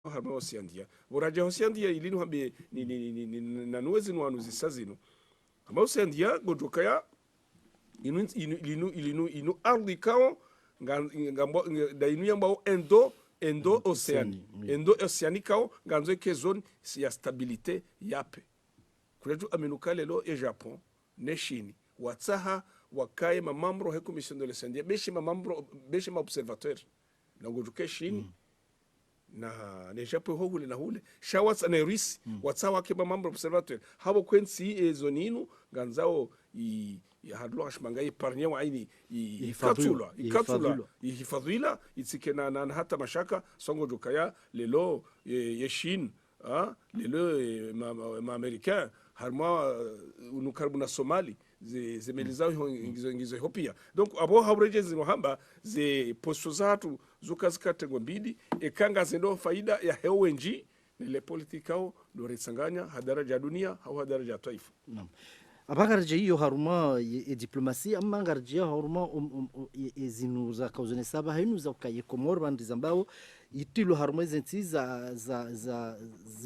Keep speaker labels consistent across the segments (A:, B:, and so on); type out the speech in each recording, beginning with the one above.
A: harma osiandia boraje osiandia ilinu hambe ni nanuwezi nwanu zisazino hama osiandia godokaya inu ardi kao ngambo da inu yambao endo oceani endo oceani kao nganzo ke zone ya stabilité yape kuletu amenuka lelo e Japon ne Chine watsaha wakaye mamambro he commission de l'Oceanie beshi ma observateur na goduke Chine na ne Japon hogule na hule shawatsa na Rusi watsawa ke mamambro observateur habo kwensi ezoninu ganzao ya hadlo ashmanga iparnya wa aini ikatula ihifadhila itsikena na hata mashaka songo dukaya lelo ye Chine lelo ma américain harma unukarbuna Somali zemelizao ngizo hopia donc abo hawreje zinohamba ze posto zatu zukazikatengo mbili ekanga zendo faida ya hewenji nile politikao do retsanganya hadaraja ya dunia au hadaraja ya taifa.
B: Naam. Abagarje hiyo haruma e diplomasia amma garje haruma zinuza kauzene saba hinuza ukaye komor bandiza mbao itilo haruma zenti za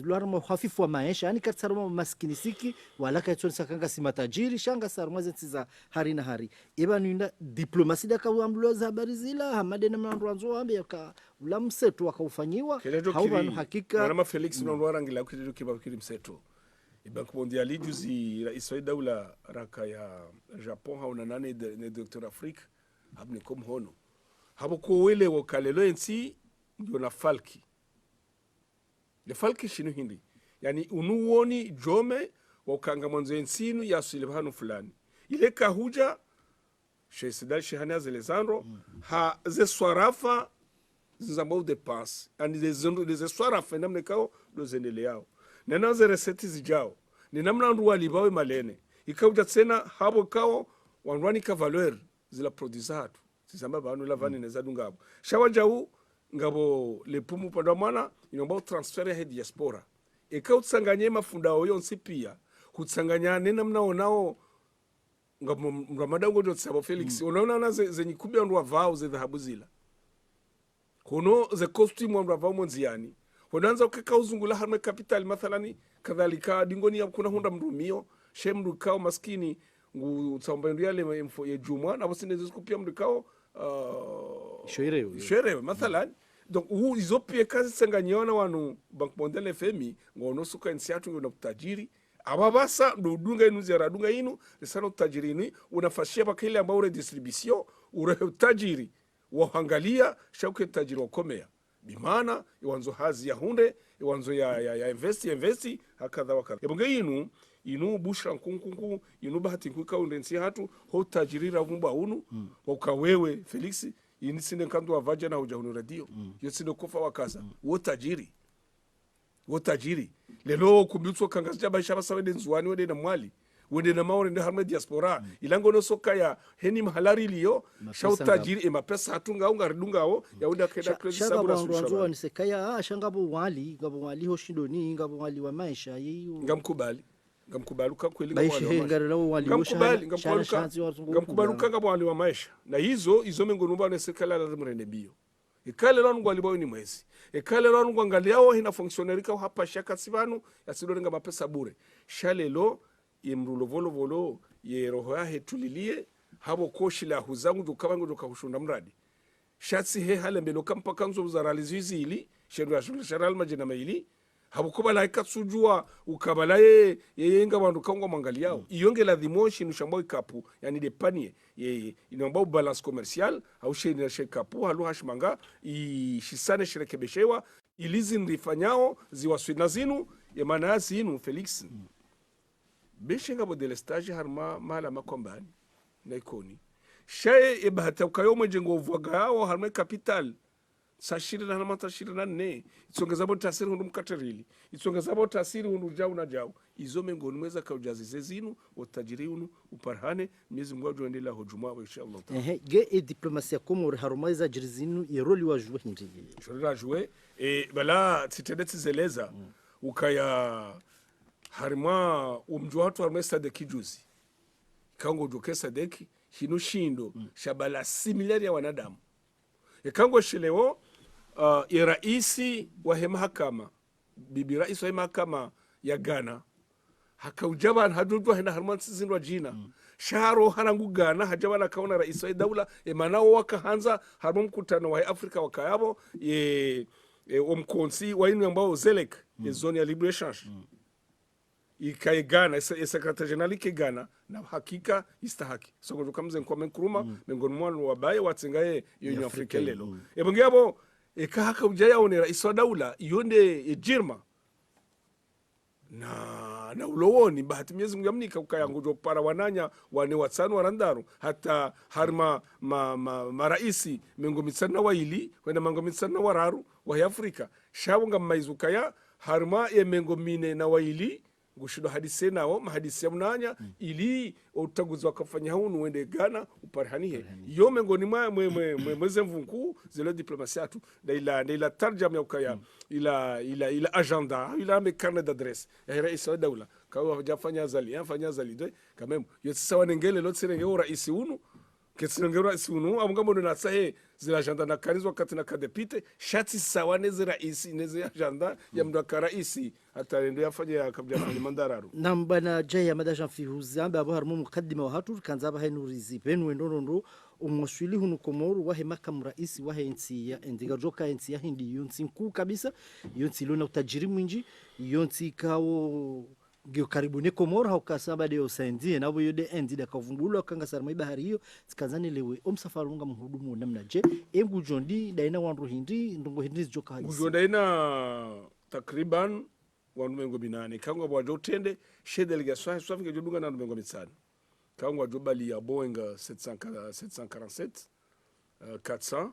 B: haruma hafifu wa maisha yani kati haruma maskini siki wala kaitoni sakanga si matajiri shanga haruma zenti za hari na hari eba nuinda diplomasia da kauzambulo za habari zila hamade na mlandu wanzo wambe yaka ula msetu wakaufanyiwa hauwa hakika
A: wanama Felix nonwarangila kukidu kibakiri msetu Banque mondiale juzi rais wa daula raka ya Japon hauna nane ne Dr. Afrique habne kom hono habo ko wele wo kalelo ensi ndio na falki le falki shinu hindi yani unuoni jome wa kanga mwanzo ensinu ya sulibhanu fulani ile kahuja Sheikh Sidal Shehani Alexandro ha ze swarafa zambao de passe ani des swarafa namne kao do zenele yao nena ze reseti zijao ni namna ndu walibawe malene ikauja tsena habo kao wanwani ka valeur zila produisatu sisamba banu la vani neza dungabo shawajau ngabo le pumu panda mwana inomba transfer ya diaspora ikautsanganye mafundao yonsi pia kutsanganya nena mnaonao ngabo ramadango ndo tsabo Felix unaona na zenye kubia ndo wavao ze dhahabu zila kono ze costume ndo wavao monziani Honanza ukeka uzungula harme capital mathalani kadhalika dingoni ya kuna hunda mrumio shemdu kao maskini ngu tsaomba yale ya jumwa na bosine zikupia mdikao sherewe mathalani donc izopie kazi sanganyona wanu Banque Mondiale FMI ngono suka insiatu ngona kutajiri ababasa ndudunga inu ziaradunga inu nisana utajiri inu unafashia baka ile ambao redistribution ure utajiri wahangalia shauke utajiri wakomea bimana iwanzo hazi ya hunde iwanzo ya investi hakadha wakadha ebonge inu bushra nkunkunku inu bahati nkuka undensi hatu ho tajirira vumba unu wakawewe Felix ini sinde kandu wavaja na hujahunu radio yosinde kufa wakaza wo tajiri lelo kumbitso kangasja baisha basawe nzuani wede na mwali wende na maore nde harma diaspora ilango no soka ya heni mahalari liyo shautajiri mapesa hatunga unga ridungao ya unda keda credit sabura
B: susha ni sekaya shangabo wali ho shindoni ngabo wali wa maisha yiyo
A: ngamkubali ukakweli ngamkubali ngabo wali wa maisha na hizo mengonuba na sekala la mrende bio ikale lanu ngwalibayo ni mwezi ikale lanu ngangaliao hina fonctionnaire hapa shaka sivanu yasidorenga mapesa bure shalelo yemrulovolo ye roho yahe tulilie habo koshi la huzangu dukabangu dukahushunda mradi shatsi he hale mbelo kampa kanzo uzaralizizi ili sheru ya sharal majina maili habo kuba laika tsujua ukabala ye yenga bandu kangwa mangali yao iyonge la dhimoshi nushambo ikapu yani de panie ye inomba balance commercial au sheni na shekapu halu hashmanga ishisane shirekebeshewa ilizi nrifanyao ziwaswina zinu ye manasi inu Felix beshinga bo delestage harma mala makombani na ikoni shaye ebahata ukayo mwenjengo vwagao harma capital sashiri na harma tashiri na ne itsongeza bo tasiri hundu mkaterili itsongeza bo tasiri hundu jau na jau izo mengo nweza kaujazize zinu utajiri unu uparhane miezi mwaju endela hujuma wa inshallah
B: ge diplomasia komore harma za jirizinu yeroli wa jouer hindi
A: jori jouer bala titedeti zeleza ukaya harima umjua watu harima sadeki juzi kango duke sadeki hinu shindo shabala similari ya wanadamu kango shilewo ya raisi wa mahakama bibi rais wa mahakama ya Ghana hakaujaban hadudwa hena harman sizindwa jina sharo harangu Ghana hajabana kaona rais wa daula emanao wakahanza harmon mkutano wa Afrika wakayabo omkonsi wa inu ambao zelek zone ya libre échange ikae Ghana secretary general ke Ghana na hakika istahaki so kutoka mze kwa menkuruma mengoni mwa wabaye watsengaye Union Africaine lelo ebongabo ekahaka ujaya one rais wa daula yonde jirma na ulowoni bahati miezi mgamnika ukayangujo para wananya wane watsanu warandaru hata harma maraisi mengomitsana waili wena mengomitsana wararu wa Afrika shabunga maizukaya harma ye mengomine na waili gushido hadise nao mahadisi ya mnanya ili utaguzi wakafanya hunu wende Ghana uparihanihe yo mengoni mweze mvunku zelo diplomasia tu da ila tarjam ya ukaya ila agenda ila me carnet d'adresse ya rais wa daula kawa hajafanya zali doi kamemu yo sawa nengele lo tsirenge ora isi unu ketsinongera isi unu amungambo na sahe zila agenda na karizwa katina kadepite shati sawa nezira isi neze agenda ya mdu akaraisi hata ndio yafanya ya kabla ya mandararu
B: nambana jaya madajan fihuzamba abo harmu mukaddima wa hatu kanzaba hainurizi penu endondo umwashwili hunu komoru wahe makamu raisi wahe nsi ya endiga joka nsi ya hindi yonsi nkuu kabisa yonsi luna utajiri mwinji yonsi kawo gyo karibu ne komoro haukasaba de osendi nabo yode endi da kavumbulu kanga sarmai bahari hiyo sikazani lewe omsafarunga mhudumu namna je engu jondi daina wanru hindi ndongo hindi joka hadisi
A: gujo daina takriban wanu mengo binane kangwa bwajo tende chez délégation safi ngejudunga na mengo mitsana kangwa jobali ya Boeing 747 400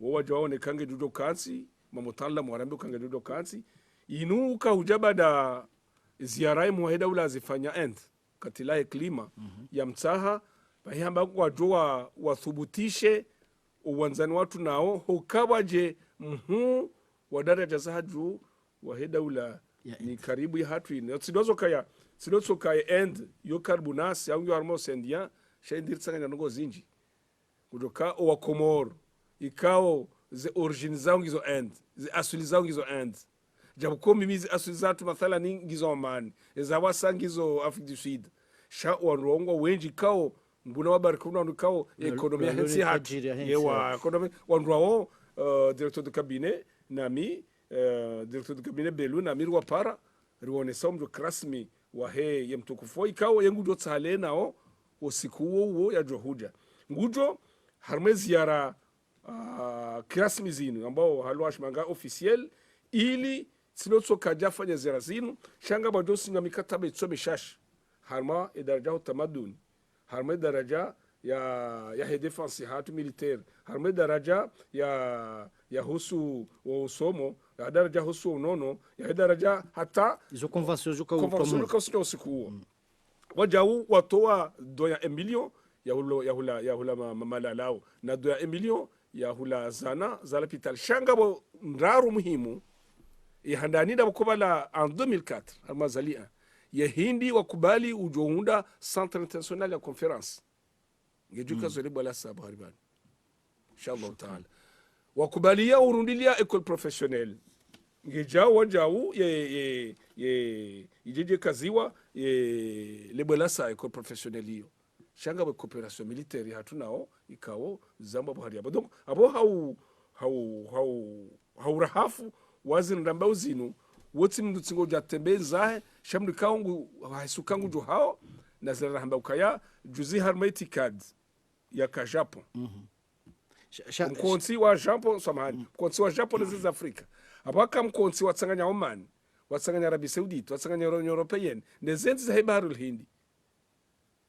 A: wowa jwaone kange judo kansi mamotalla mwarambe kange judo kansi inu ka hujabada ziarai muheda ula zifanya end katilahe klima ya mtaha bahamba kwa joa wathubutishe uwanzani watu nao hukawaje wa daraja za haju waheda ula ni karibu ya hatu ina sidozo kaya end yo karbunasi ya ungi warmo sendia shaindir tsanga nyango zinji kudoka wa Komoro ikao ze origin zao ngizo end ze asuli zao ngizo end jabuko mimizi asuli zatu mathala ni ngizo amani za wasangizo Afrika du Sud sha wanrongo wenji kao mbuna wabarikuna ndukao ekonomia hensi hatu yewa ekonomia wanrao directeur de cabinet nami directeur de cabinet Belu nami rwa para riwone somjo krasmi wahe ye mtukufu ikao yengu jo tsale nao usiku huo ya johuja ngujo harme ziara krasmi zinu ambao halwash manga officiel ili sinotso kaja fanya ziara zinu shanga bajo singa mikataba itsome shash harma idaraja utamaduni harma daraja ya he defense hatu militaire harma daraja ya husu wa usomo ya daraja husu unono ya daraja hata
B: izo convention
A: kwa usiku huo wajau watoa doya emilio ya hula mamalao na doya emilio ya hula zala pital shanga bo ndaru muhimu ihandani da wakubala en 2004 almazalia ya hindi wakubali ujounda centre international ya conference ngejuka zole bala sabu haribani inshallah taala wakubalia urundilia école professionnelle ngejao wajau ijeje kaziwa lebelasa école professionnelle hiyo shanga ba coopération militaire hatunao ikao zamba bahari abo donc abo hau rahafu wazin ndamba uzinu woti mndu tsingo jatembe zahe shamdu kaungu haisukangu jo hao na zara hamba ukaya juzi harmaiti card ya ka Japon mkonsi wa Japon samahani mkonsi wa Japon za Afrika abaka mkonsi watsanganya Oman watsanganya Arabia Saudite watsanganya Union Europeenne nezenzi za Baharul Hindi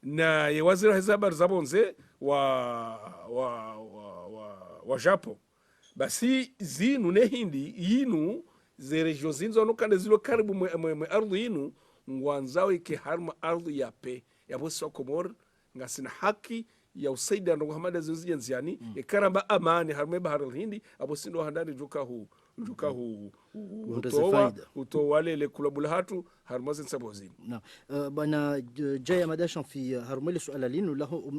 A: na yewazira hizabar zabonze wa Japon basi zinu ne hindi yinu ze region zinzo no kande zilo karibu mwe ardhi yinu ngwanzao ike harma ardhi yape yabosa Komor ngasina haki ya usaida ndo Muhammad zinziani ikaramba amani harma Baharul Hindi abosindo handani juka hu utoa wale le kulabula hatu harmazi nsabozini
B: na bana jaya madashan fi harumele suala linu laho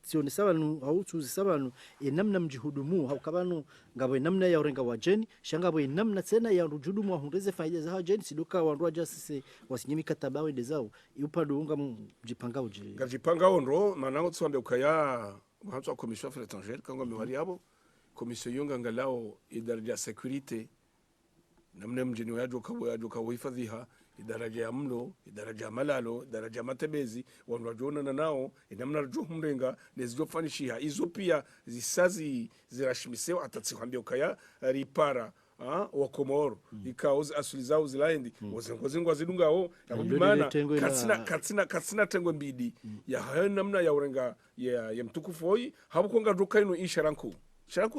B: sioni sawa nu au tuzi sawa nu namna mjihudumu au kabanu ngabo namna ya orenga wajeni shangabo namna tena ya rujudumu hundeze faida za wajeni siduka wandu aja sisi wasinyimi kataba wende zao upande unga mjipanga uji
A: ngajipanga onro manango tswambe ukaya mwanzo wa commission affaires étrangères kango mewali abo commission yonga ngalao idaraja security namna mjini yajo kawahifadhiha idaraja ya mlo idaraja ya malalo idaraja ya matebezi wandu wajonana nao namna rajo mrenga nezijofanishiha izo pia zisazi zirashimisewa atatsikwambia ukaya ripara wa Komoro ikaozi asuli zao zilaendi wazengozengo wazidungao yakubimana katsina tengwe mbidi ya hayo namna ya urenga ya mtukufu hoi habu konga duka ino isharanku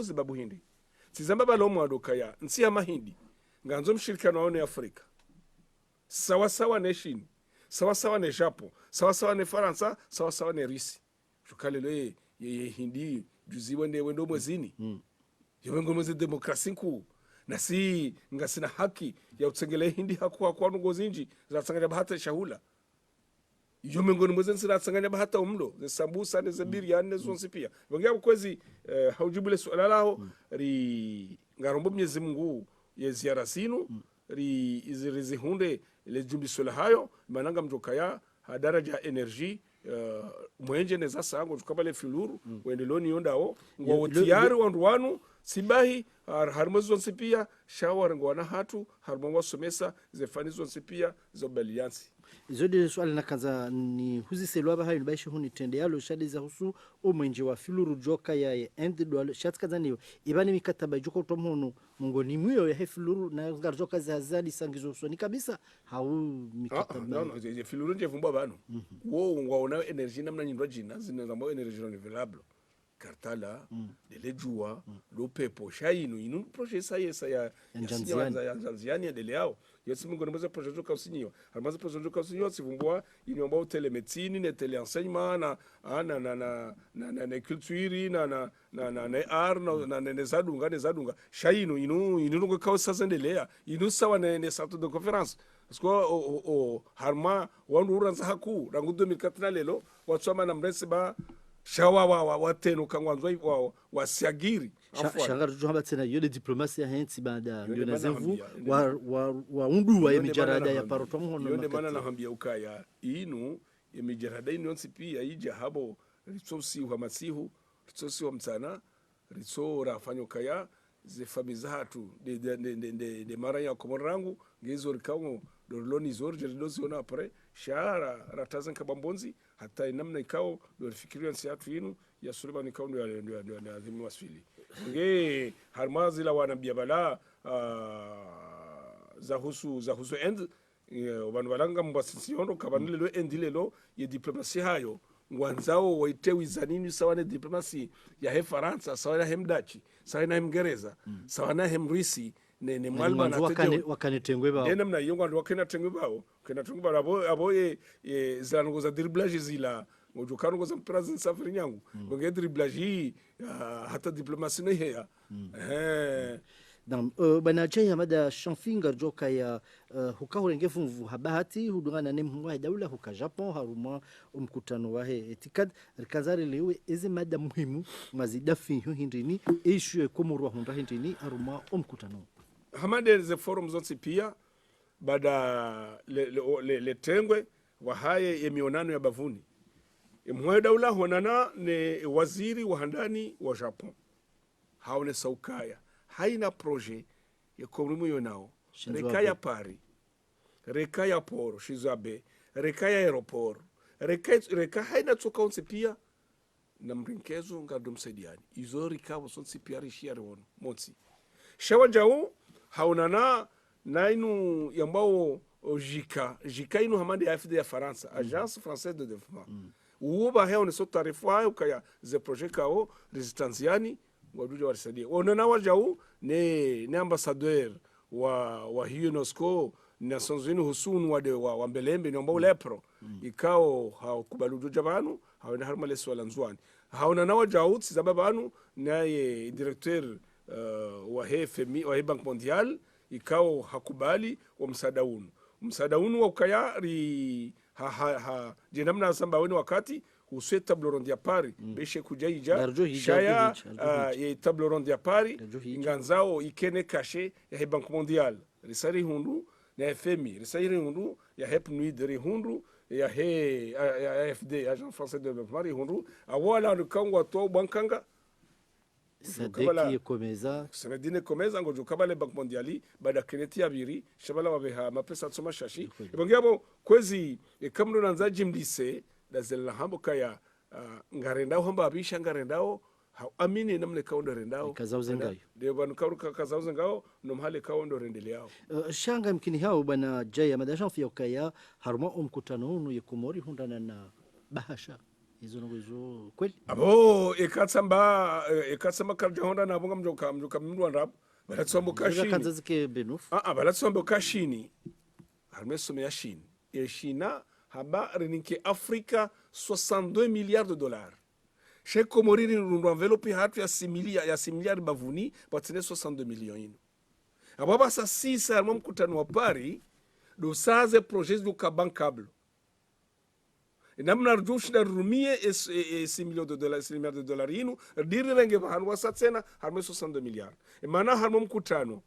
A: zibabu hindi tizamba balomu wa duka ya nsi ya mahindi nganzo mshirikano waone Afrika sawa nation sawa ne Japan sawa ne Faransa sawa ne Risi shukale le ye hindi juzi wendo mwezini yewengo mwezi demokrasi nku na si ngasina haki ya utsengele hindi hakuwa kwa ngozinji za tsanganya bahata shahula yomengoni mwezi nsira tsanganya bahata umlo ze sambusa ne ze biriani ne zonsi pia wangia kwezi haujibule swala lao ri ngarombo Mwenyezi Mungu ye ziara sinu ri hunde le jumbisola hayo mananga mjokaya daraja energy mwenje neza sango tukabale filuru wendeloni yondao ngo tiyari wandu wanu sibahi harmazo nsipia shawar ngwana hatu harmongo somesa zefanizo nsipia zobaliansi
B: zodi swali nakaza ni huzi selwa hayo baishi huni tende yalo shadi za husu mwenje wa filuru joka ya end do shatkaza niyo ibani mikataba joko tomono mungoni mwiyo ya filuru na ngarjoka za zadi sangizo so ni kabisa hau mikataba
A: no filuru nje vumba bano wo ngwaona energy namna nyindwa jina zinazambo energy renewable kartala delejua lopepo shainu inu projet sa ya Njanziani dele yao yesi mungu nimeza projet joka usinyo almaza projet joka usinyo sivumbwa inyomba telemedicine ne teleenseignement na culture na art na ne zadunga shainu inu ngo kausa zendelea inu sawa ne centre de conférence parce que harma wandu uranza haku rangu 2004 lelo watsoma na mresi ba shawa watenu kangwanzo wasiagiri
B: shangara tuhamba tena yole diplomasia henti bada ndio nazevu wa undu wa mijarada ya paroto mhono
A: yonde maana nahambia ukaya inu mijarada ino yonsi pia ija habo ritsosi wa masihu ritsosi wa mtana ritso rafanyo kaya ze famiza hatu de mara ya komorangu ngezo rikawo dorloni zor jeridosi ona apre shara ratazan kabambonzi hata namna ikao dorifikiria nsi hatu inu ya Suleiman ikao ndio adhimu wasfili nge harmazi la wanambia bala za husu end wanu walanga mbasisiondo kabanile lo endilelo ye diplomasi hayo ngwanzao waitewi zanini sawa na diplomasi ya he Faransa sawa na Hemdachi sawa na Hemgereza sawa na Hemrisi ne mwalma na
B: tejo wakanetengwe bao
A: nene mna yongo ndo wakanetengwe bao abo zango za dribblage zila ngojukano ngo za president safari nyangu ngo dribblage hata diplomasi ne hea
B: dan bana jaya mada shanfinga joka ya hukahurenge vumvu habahati hudungana ne mwa daula huka Japan haruma umkutano wahe etikad rikazari lewe eze mada muhimu mazidafi hindini issue komorwa hunda hindini haruma umkutano
A: hamade ze forum zonsi pia bada le tengwe wahaye yemionano ya bavuni mwa daula honana ne waziri wa handani wa Japan haone saukaya haina projet ya komumu yonao reka ya Paris reka ya Poro Shizabe reka ya aeroport reka haina tsoka onse pia na mrinkezo ngado msaidiani izo reka wosonsi pia rishia rewono monsi shawa jao haonana nainu yambao jika inu hamande ya FD ya Faransa Agence Française de Développement uoba heo neso tarifu hayo kaya ze projet kao resistanziani waduja warisadia onana wajau ne ambassadeur wa UNESCO Nations Unies husunu wa mbelembe ni ambao lepro ikao hakubalujo jabanu hawana harmale swala nzwani haona na wajau tsizaba banu naye directeur wa FMI wa Banque Mondiale ikao hakubali wa msaada unu wa ukaya ri jenamna samba weni wakati uswe table ronde ya Paris beshe kujaija shaya ye table ronde ya Paris nganzao ikene kashe ya he Banque Mondiale risari hundu na FMI risari hundu ya hep nuit de hundu ya he ya AFD Agence Française de Développement hundu awala rikangwa to bankanga
B: sadeki komeza
A: sanadine komeza ngo jukabale Banque Mondiale bada keneti abiri shabala wabeha mapesa tsoma shashi ibongabo kwezi kamno nanza jimdise dazela hambo kaya ngarendao hamba abisha ngarendao amini namle kaundo rendao
B: kazauze ngayo
A: de banu kazauze ngao no mahali kaundo rendeleao
B: shanga mkini hao bana jaya madashan fi ukaya harma mkutano unu yekomori hundana na bahasha hizo ngozo kweli
A: abo ekatsamba karja honda na bonga mjoka mndu andap balatsombo kashini
B: kanza zike benuf
A: balatsombo kashini harme some ya shini China haba reninke Afrika 62 milliards de dollars. Chez Komori ni envelope hatu ya 6 milliards bavuni patine 62 millions ino. Ababa sa 6 almo mkutano wa Paris do saze projets du kabankable. Namna rjush da rumie 6 millions de dollars 6 milliards de dollars ino diri renge hanwa satsena harme 62 milliards. Mana harmo mkutano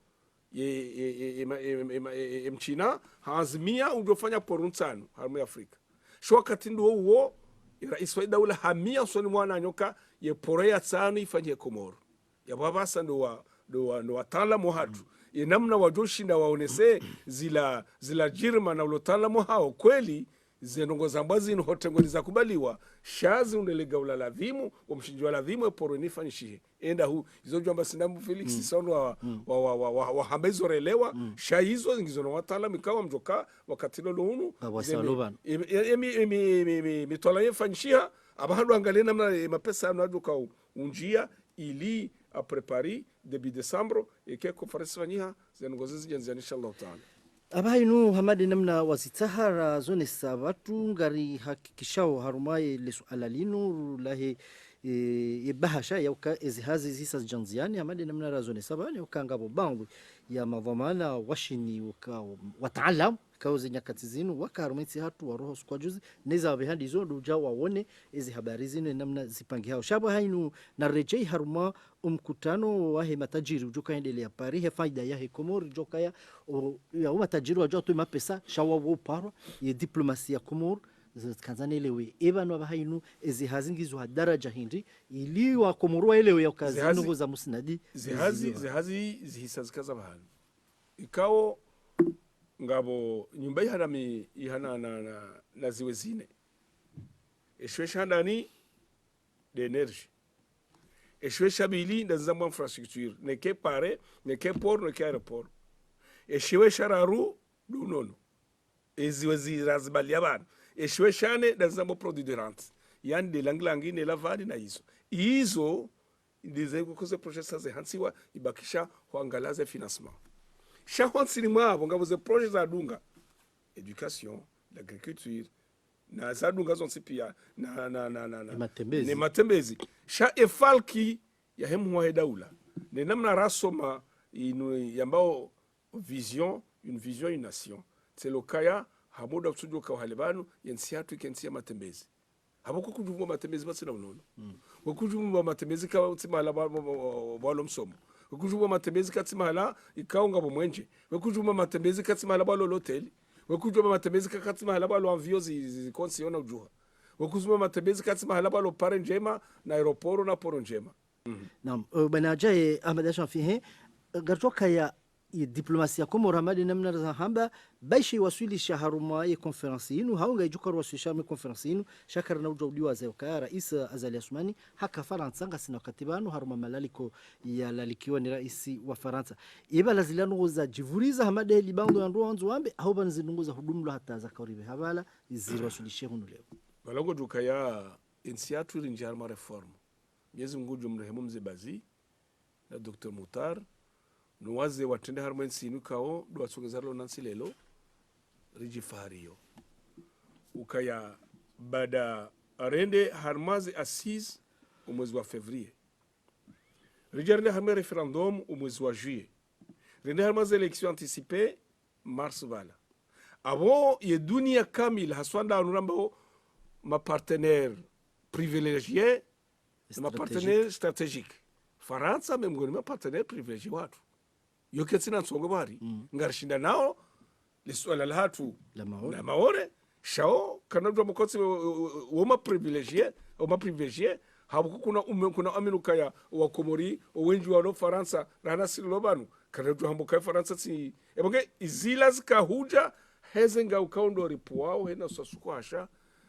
A: mchina haazimia ujofanya poruntano harmu ya Afrika shwa katindu huo rais wa daula hamia usoni mwana nyoka ye porea tsano ifanye Komoro ya babasa ndo wataalamu hatu ye namna wajoshinda waonese zila jirma na ulotaalamu hao kweli zenongo zambazi ino hotengoni za kubaliwa shazi undelega ulalavimu umshinjwa lavimu eporo nifanyishihe enda hu hizo jamba sinamu Felix sono wa hambezo relewa sha hizo zingizono watala mikawa mjoka wakati lolo unu mitola yefanyishiha abahadu angalia namna mapesa anu ka unjia ili a prepari début décembre eke konferensi fanyiha zenongo zizijanzia inshallah taala
B: abainu hamadi namna wasitahara zone sabatu ngari hakikishao harumaye lesu alalinu lahe bahasha yauka ezihazi zisa janziani hamadi namna razone sabani ukangabo bangu ya madhamana washini wataalam kauze nyakati zinu wakarumetsi hatu waroho kwa juzi neza wabehandi zondo uja wawone ezi habari zinu namna zipangi hao shabo hainu na rejei haruma mkutano wahe matajiri ujuka endelea Paris he faida yahe Komori joka ya matajiri wajua tu mapesa shawa woparwa ye diplomasia Komori kanzane elewe ebanu abahainu ezi hazingizo daraja hindi ili wa Komoro elewe ya kazino za musnadi
A: zihazi zihisazikaza bahanu ikao ngabo nyumba ihana na ziwe zine eshwesha ndani de energie eshwesha bili ndazamba infrastructure neke pare neke port neke aeroport eshwesha raru dunono eziwe zirazibali abana eshweshane ndazamba produit de rente yani de langlangi ne lavadi na hizo ndize kukoze project za hansiwa ibakisha huangalaze financement shahwansini mwabo ngabo ze projets za dunga education l'agriculture na za dunga zonse pia
B: matembezi
A: ne matembezi sha efalki ya hemu wa daula ne namna rasoma inu yambao vision une nation c'est le kaya hamuda kusujo kwa halibanu yensiatu ikensia matembezi habako kujumwa matembezi basi na unono wakujumwa matembezi kwa utima la balo msomo wakujumwa matembezi katima hala ikaunga bomwenje wakujumwa matembezi katima hala balo hoteli wakujumwa matembezi katima hala balo avio zikonsiona ujuha wakujumwa matembezi katima hala balo pare njema na aeroporo na poro njema
B: naam bana jaye Ahmed Ashafi gartoka ya diplomasia Komoro hamadi namna za hamba baishi waswili shaharuma ya konferensi inu haunga ijuka waswisha me konferensi inu shakara na ujaudiwa za ukaya rais Azali Assoumani haka Faransa ngasina katibanu haruma malaliko ya lalikiwa ni raisi wa Faransa iba lazilano za jivuriza hamada libando ya ndoa wanzu wambe au banzinunguza hudumlo hata za kauribe habala zirwaswilishe hunu leo
A: balago dukaya insiatu rinjarma reform miezi ngujo mrehemu mzebazi na Dr. Mutar nuwaze watende harmoni sinu kao do wasongezarlo nansi lelo riji fario ukaya bada arende harmazi assise umwezi wa février rijarne harme referendum umwezi wa juillet rende harma za election anticipée mars vala abo ye dunia kamil haswanda anuramba ma partenaire privilégié ma partenaire stratégique Faransa memgoni ma partenaire privilégié watu yoke tsina nsongo bari ngarishinda nao liswala la hatu la maore shao kanadwa mukotsi woma privilégié habu kuna aminuka ya wa komori wenji wa no Faransa rana silobanu kanadwa hambuka Faransa si ebonge izila zikahuja hezenga ukaundo ripuao hena sasukwasha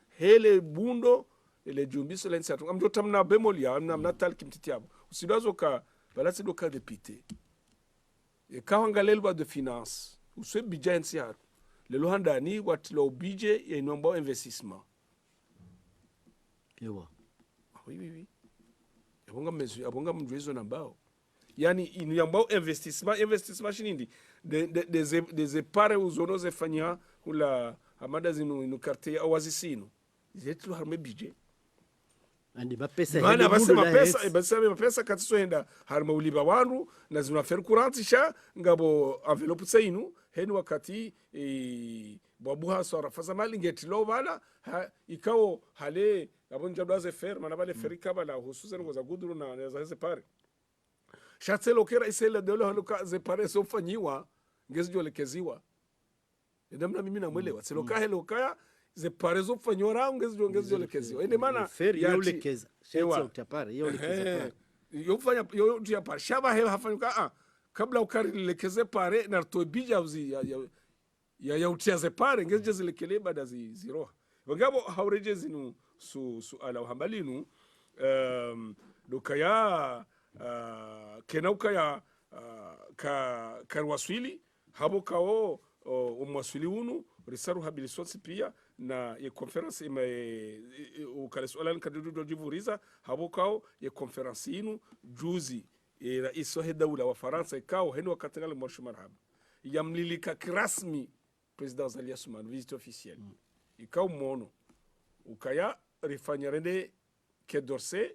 A: hele bundo ele jumbiso lensi atu amjo tamna bemolia amna tal kimtitiabo usidazo ka balasi do ka dépité e kawangalelwa de finance uswe bijansi hatu lelo handani watilo bije ya inomba investissement
B: ewa
A: oui abonga mjwezo nambao yani inyambao investissement shinindi des épargne uzono zefanya ula amada zinu quartier awazisino zetu harme budget
B: andi mapesa
A: mana base mapesa katiso henda harma uliba wandu na zina fer courante sha ngabo envelope tsainu heni wakati babuha sora fazamali ngetilo bala ikao hale abonja doze fer mana bale ferika bala hususan ngoza guduru na za pare shatselo kera isela dole haluka ze pare so fanyiwa ngezjo lekeziwa ndamna mimi namwelewa tselo ka helo kaya ze pare zo fanyora ngezjo lekeziwa ene mana
B: ya lekeza shetsa utapare yo lekeza
A: yo fanya yo tia pare shaba he hafanyuka kabla ukari lekeze pare na tobija uzi ya utia ze pare ngezjo zilekele bada ziroha ngabo haureje zinu su ala hambalinu dokaya kenauka ya karwaswili habo kao umwaswili unu risaru habiliswatsi pia na ye conference ukalesolan kadudu jivuriza habo kao ye conference inu juzi rais wa dawla wa Faransa ikao henu wakatangala mwarshu marhaba yamlilika kirasmi president Zali Assoumani visite officielle ikao mono ukaya rifanya rende ke d'Orsay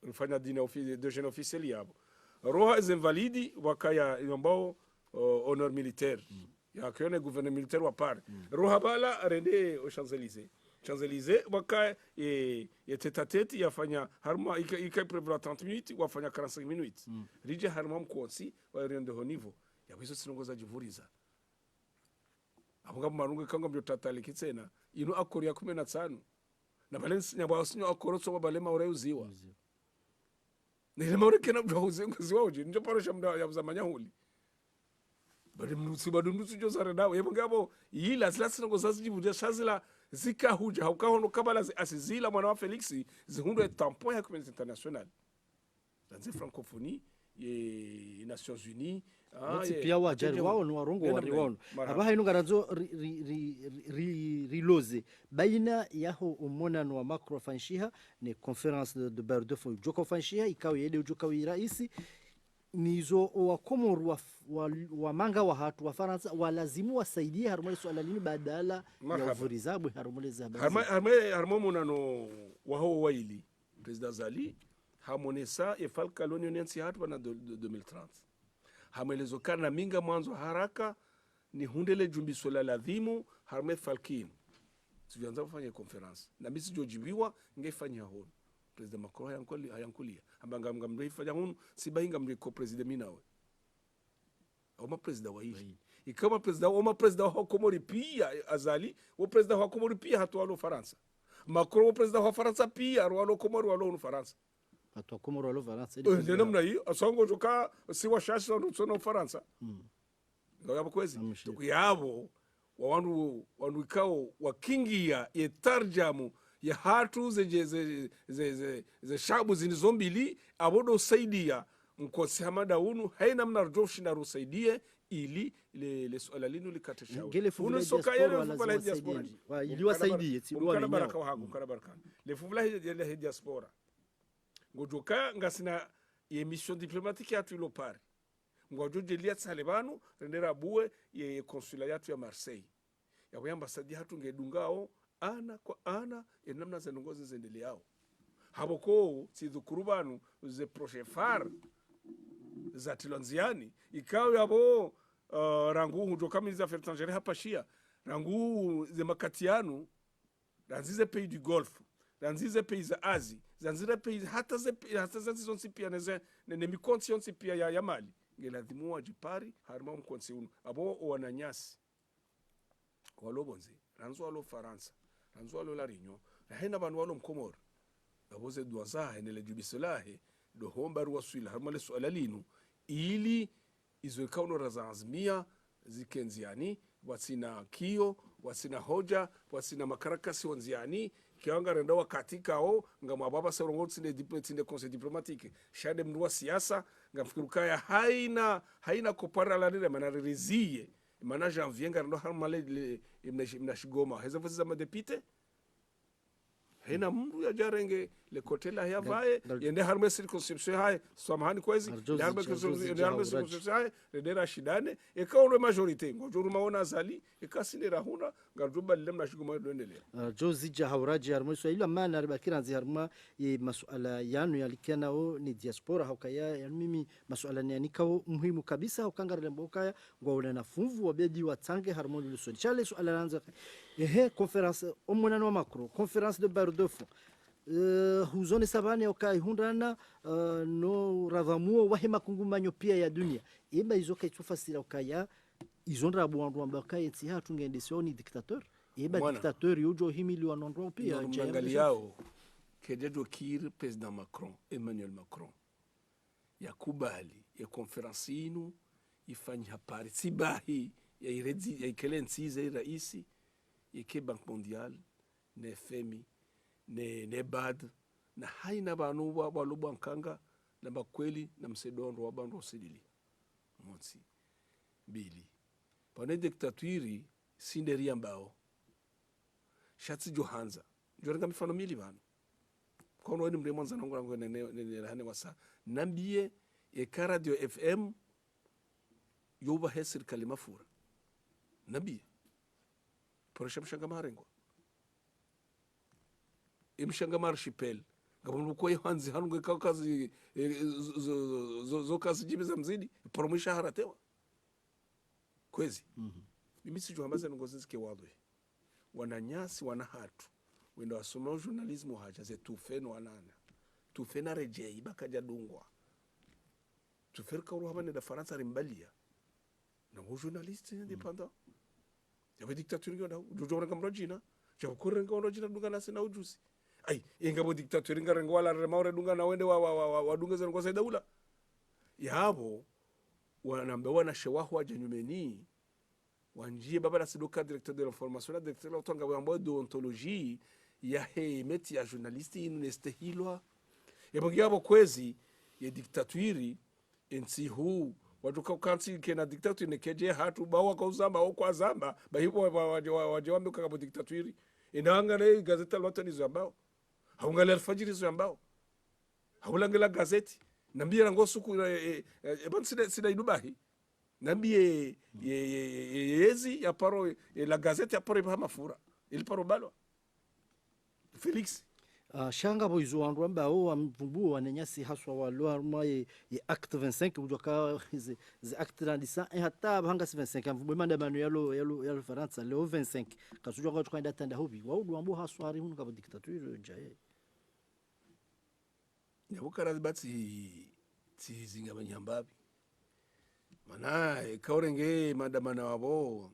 A: rifanya dina de jeune officiel yabo roha zinvalidi wakaya ambao honor militaire ya kione gouverneur militaire wa par roha bala rende au Champs-Élysées wakaya ye tete à tete yafanya harma ikai prévoir 30 minutes wafanya 45 minutes rije harma mkonsi wa rende ho niveau ya biso sinongoza jivuriza abunga marungu kanga mjo tatali kitsena ino akori ya 15 na balance nyabwa sinyo akoro so balema ore uziwa nile maure kena mjo uziwa uji njo parosha mda ya zamanya huli bali mnusi bado mnusi jo sare dawo yebo ngabo yila sila ngo sasa jibuja shazila zika huja haukahono kabala asizila mwana wa Felix zihundo et tampon ya communauté internationale dans la francophonie ye Nations Unies
B: pia wajari wao ni warongo wari wao abaha ino garanzo riloze baina yaho umonano wa Macron fanshiha ni conference de Bordeaux joko fanshiha ikawa yele ujoka iraisi nizo wa Komoro wa manga wa hatu wa Faransa walazimu wasaidie harumole swala lini badala ya uvurizabu harumole zabazi
A: harmo monano wa ho waili president Zali hamonesa e falka l'onionensi hatu bana 2030 hamelezo kana minga mwanzo haraka ni hundele jumbiso la ladhimu harme falkin tuvianza kufanya conference na misi jojibiwa ngefanya hono president Macron hayankulia ambanga mgamdoi fanya hono sibahinga mliko president minawe au president wa hivi ikama president wa Komori pia azali wa president wa Komori pia hatu walo Faransa Macron wa president wa Faransa pia walo Komori walo Faransa
B: hatu Komori walo Faransa
A: ndio namna hiyo asongo joka si wa shashi no Faransa ndio hapo kwezi tukuyabo wa wandu ikao wakingia yetarjamu ya hatu ze shabu zinizombili abodo saidia mkosi hamada unu haina mna rjoshi na rusaidie ili le swala linu likateshawe
B: unu soka yele fufala diaspora ili wasaidie
A: mkana baraka wahagu mkana baraka le fufala yele diaspora ngojoka ngasina emission diplomatique ya tuilo pari ngojo jelia tsalebanu rendera buwe ye consulat yatu ya Marseille ya ambasadi hatu ngedungao ana kwa ana enamna zenongozi zendeleao haboko sidhukurubanu ze prochefar za tilonziani ikawa yabo rangu hutoka ministre des affaires étrangères hapa shia rangu ze makatianu ranzize pays du golfe ranzize pays za Asie zanzire pays hata ze zonsi pia ne mikonsi yonsi pia ya Mali ngelazimu wajipari harima mkonsi unu abo wananyasi walobonzi ranzo walo Faransa ranzo walo la Réunion hena banu walo mkomoro abo ze duaza ne le jubisolahe do hombaru waswila harima le swala linu ili izo kauno razazmia zikenziani wasina kio wasina hoja wasina makarakasi wanziani kianga renda wakati kao ngama baba serongo tsinde conseil diplomatique shade mnua siasa ngafikirukaya haina kopara la nile manarizie mana janvier ngando harmale mnashigoma heza vuzi za madepite hena mndu ya jarenge le kotela ya vae yende harme circonscription hae samahani kwezi harme circonscription hae redera shidane ekaonwe majorite ngojuru maona zali ekasindira huna ngaruba lemna shigoma doendelea
B: jozi jahawraji harmo so ila maana ribakira nzi harma masuala yanu yalikanao ni diaspora haukaya ya mimi masuala ni anikao muhimu kabisa haukanga lemboka ngwaona na fuvu wabedi watange harmo lusoni chale suala lanza conference omwana wa Macron conference de Bordeaux huzone sabane okai hundana no radhamuo wahema kungumanyo pia ya dunia iba izoka itufasira okaya izondra bwandu ambaka yeti hatu ngendesioni dictateur iba dictateur yujo himili wanondwa pia
A: njangaliao kededo kir president Macron Emmanuel Macron yakubali ya conference inu ifanya pari sibahi ya iredi ya ikelensize raisi yake Bank Mondial ne FMI ne BAD na haina banu wa balubu nkanga na bakweli na msedondo wa bandu osidili monsi bili pane diktaturi sinderi ambao shatsi johanza jorenga mifano mili banu kono wani mre mwanza nangu nangu ne hane wasa nambie eka radio FM yoba hesir kalima fura nambie porosha mshanga marengo imshanga marshipel ngabu ko yahanzi hanunge kazi zo kazi jibiza mzidi promisha haratewa kwezi mimi sijui ambaza ngozi zike wadwe wananyasi wanahatu wenda wasoma journalism haja ze tufeno wanana tufena rejei bakaja dungwa tuferka uruhaba ne da Faransa rimbalia na journaliste independent yawe dictature ngona ujora kamrojina chakure ngona jina dunga na sina ujusi ai ingabo dictature ngarengo wala remaure dunga na wende wa dunga zan kwa daula yabo wanambe wana shewahu ajanyumeni wanjie baba la sidoka directeur de l'information la directeur la tonga wambo deontologie ya he meti ya journaliste inestehilwa yabongi yabo kwezi ya dictature ensi huu watuka kansi kena dictature nekeje hatu bawa kwa uzamba au kwa zamba bahipo wajewambe kakapo dictature inaangale gazeta lote ni zambao haungale alfajiri zambao haulangela gazeti nambie rango suku ban sida idubahi nambie yezi ya paro la gazeti ya paro ipa mafura ili paro balwa Felix
B: shanga boizo wandu ambao amvumbu wananyasi haswa walwa arma ye acte 25 ujoka ze acte 35 hata banga 25 amvumbu manda manu yalo Faransa le 25 kasujo kwa tukanda tanda hobi waudu ambo haswa ari hunu kabo dictature jaye
A: nyabukara bati zinga banyambabi mana kaurenge madamana wabo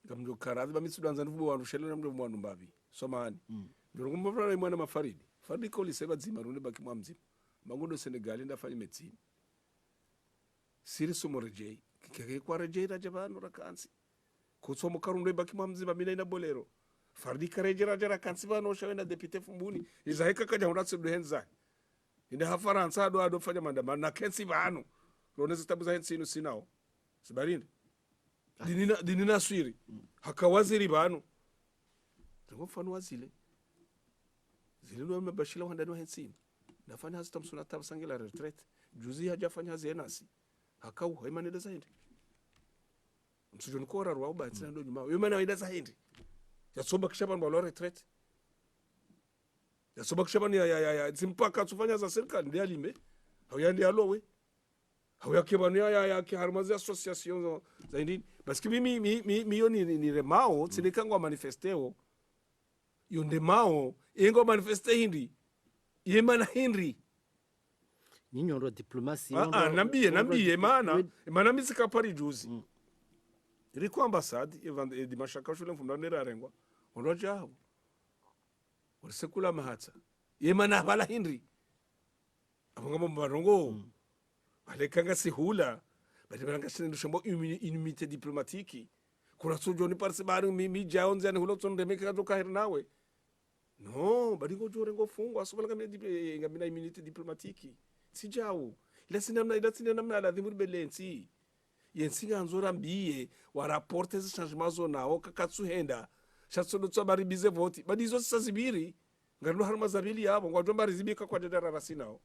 A: gamjo karazi bamisudanza nvubo wandu shele mdo mwandu mbabi somani Ndurungu mbona mwana mafaridi. Faridi ko liseba zima runde baki mwamzima. Mangundo Senegal ndafanya medicine. Siri somo rejei. Kike kwa rejei rajabano rakansi. Kusomo karunde baki mwamzima mina ina bolero. Faridi kareje rajara kansi bano shawenda depute fumbuni. Iza heka kaja hunatsu duhenza. Inde ha Faransa ado fanya mandamano na kensi bano. Rone zitabu za hensi inu sinao. Sibarinde. Dinina swiri. Hakawaziri bano. Tungo mfano wazile. Zilinu mabashila wanda no hensini nafanya hasi tamsuna tabasangela retraite juzi hajafanya hazi enasi hakau haimanida zaidi msujoni kora ruwa uba tina ndo nyuma yumana waida zaidi yasoba kishaban balo retraite yasoba kishaban ya zimpaka tufanya za serikali ndi alime hau yandi alowe hauya kibania ya kiharmazi association za indini parce que mi yo ni remao tsilikangwa manifesteo yo ndemao yengo manifeste hindi yemana hindi
B: ninyo ndo diplomasi
A: nambie maana mizika pari juzi liko ambassade di mashaka shule mfumda nerarengwa ondo jabo orisekula mahatsa yemana bala hindi abangamo barongo balekanga sihula bali balanga shindu shombo unité diplomatique kuna sojoni parse bari mi jaonze ne hulo tsonde meka doka nawe no bali ngo jore ngo fungwa asobalanga ngamina unité diplomatique sijao ila sinamna la dhimur belensi yensi ganzora mbiye wa rapporte ze changement zona o kakatsuhenda shatsodo tsabari bize voti badi zo sazibiri ngalo harma zabili yabo ngwajomba rizibika kwa dadara rasinao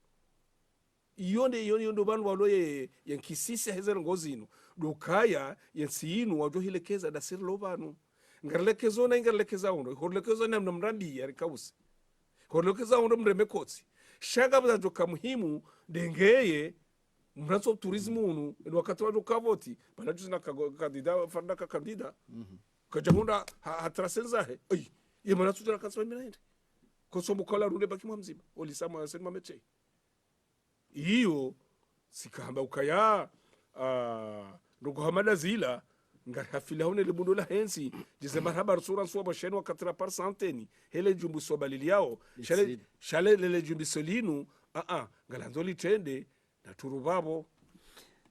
A: iyo ndo bantu baloye yankisisi hezero ngozino dokaya yansinu wajohilekeza dasir lo banu ngarlekezo na ngarlekeza undo horlekezo na mrambi ya rikausi horlekeza undo mremekotsi shaga bazoka muhimu dengeye mranso turismu unu wakati wa kavoti banajuzi na kandida farda ka kandida kajahunda hatrasenzahe ay yemana tudra kaswa minaende kosomukola runde baki mzima olisama sema meche iyo sikahamba ukaya ndugu hamada zila ngarhafila hone le bundo la hensi jize marhaba rasura so basheni wa 4% hele jumbu so balili yao shale le jumbi solinu ngalanzoli tende na turubabo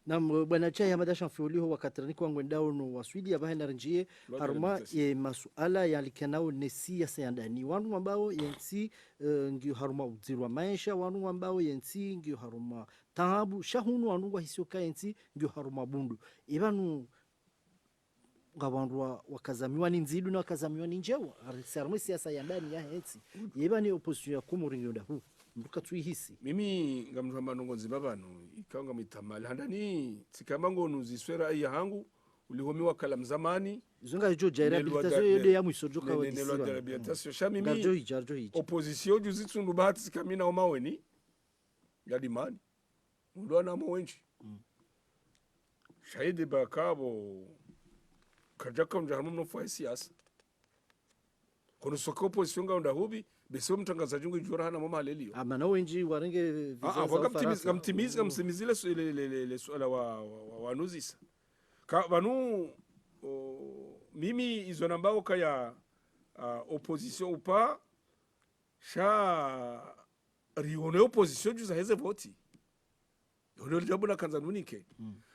B: na bwana chai hamada shamfuliho wakatrani kwa ngwendao no waswidi abahenda njie haruma ye masuala yalikanao nesi ya sayandani wanu ambao yensi ngio haruma uzirwa maisha wanu ambao yensi ngio haruma tahabu shahunu wanu wa hisoka yensi ngio haruma bundu ibanu ngabandwa wakazamiwa ni nzidu na wakazamiwa ni njewa haruma siasa ya ndani ya hensi ibani opposition ya kumuringo ndahu mbuka tuihisi
A: mimi ngamnwa manongo nzibabano ikanga mitamali handani tikamango nuziswera aya hangu ulihomiwa kala mzamani
B: zonga joja rehabilitation yede ya mwisojoka wa
A: disiwa nelo rehabilitation sha mimi
B: garjo hija
A: opposition juzi bahati sikamina omaweni yalimani ndwana mwenji shahidi bakabo kajaka mjahamu mnofa siasa kono soko opposition ngaunda hubi bese mtangazaji ngo jora hana mama lelio
B: amana wenji warenge
A: visa gamtimiza gamsemizile le swala wa nuzisa ka banu mimi izo nambao kaya opposition upa sha rione opposition juza heze voti ndio jambo la kanzanunike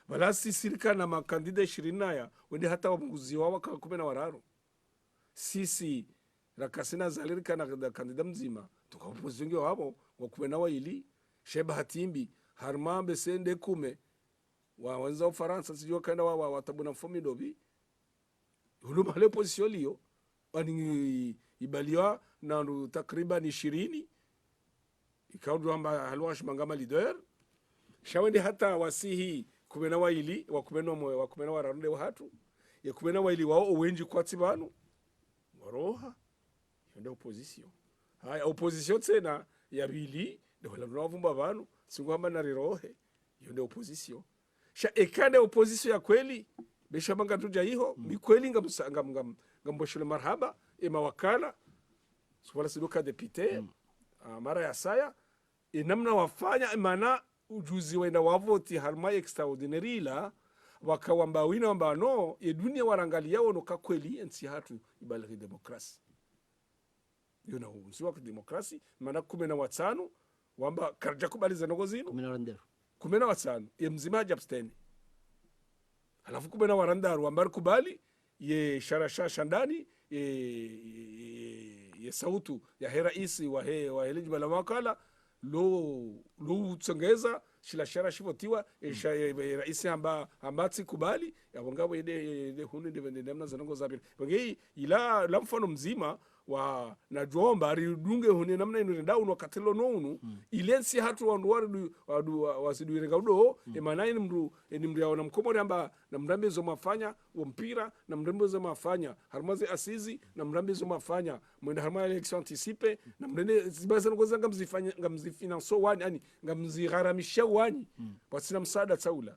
A: bala sisirika na makandida 20 ya wende hata wamunguzi wao ka 10 na wararo sisi rakasina zalirika na kandida mzima tukaopozonge wabo wakumena waili sheba hatimbi harmambe sende kume wanza ufaransa sijua kaenda watabuna fomi dobi hulu male position liyo wani ibaliwa na takriban 20 ikaudu amba halwa shimangama leader shawende hata wasihi kumena waili wakumena wararunde wahatu ya kumena waili wao uwenji kwa tibanu waroha ndio opposition haya opposition tena ya bili ndio la novumba abantu singwamba na rirohe ndio opposition sha ekane opposition ya kweli besha banga tuja hiho mi kweli ngamboshule marhaba mawakala swala sidoka depute mara ya saya namna wafanya maana ujuzi wenda wavoti harma extraordinary la wakawamba wina wamba no ye dunia warangalia wono ka kweli ensi hatu ibalaki demokrasi yona usiwa kwa demokrasi maana 15 wamba karja kubaliza nogo zino 15 ye mzima abstain halafu 10 warandaru wamba kubali ye sharasha ndani ye sautu ya heraisi wa heliji la wakala lo tsongeza shila shara shivotiwa raisi ambatsi kubali yabongabo ide hunu ndivende namna zanongo zabili bongei ila la mfano mzima wa na jomba ari dunge hune namna ino nda uno katelo no unu ilensi hatu wandu wadu wasiduirenga udo emana ni mru ya mkomori amba na mrambe zo mafanya wa mpira na mrambe zo mafanya harmaze asizi na mrambe zo mafanya mwenda harma election anticipe na mrende zibaza ngoza ngamzifinanso wani yani ngamzigharamisha wani pasina msaada taula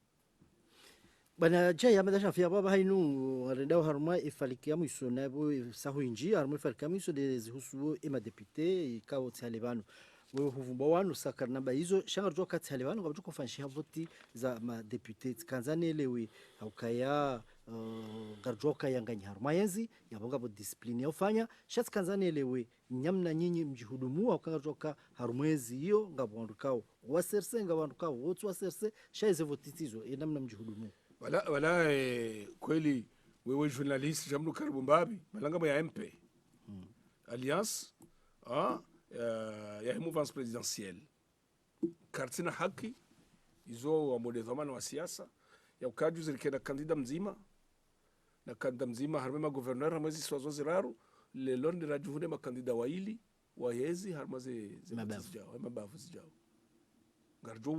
B: bana jaya madasha fia baba hainu arendao harma ifalikia mwiso nabo saho inji harma ifalikia mwiso de zihusu ema depute ikawo tsalebano wewe huvumba wanu sakar namba hizo shanga rujwa kati halewanu kwa mchuko fanshia voti za ma depute kanzane lewe haukaya garjwa kaya ngani harma yenzi ya bonga bo discipline ya ufanya shati kanzane lewe nyamna nyinyi mjihudumu au garjwa harumwezi hiyo ngabondukao waserse ngabondukao wotu waserse shaize votitizo namna mjihudumu
A: wala kweli wewe journalist jamdu karibu mbabi malanga ya MP Alliance ya mouvance présidentielle kartina haki izo wa modevamano wa siasa ya ukaju zirikenda kandida mzima na kandida mzima harmema gouverneur hamwezi swazo ziraru le londe rajuhune makandida waili wayezi harmaze mabavu zijao garjo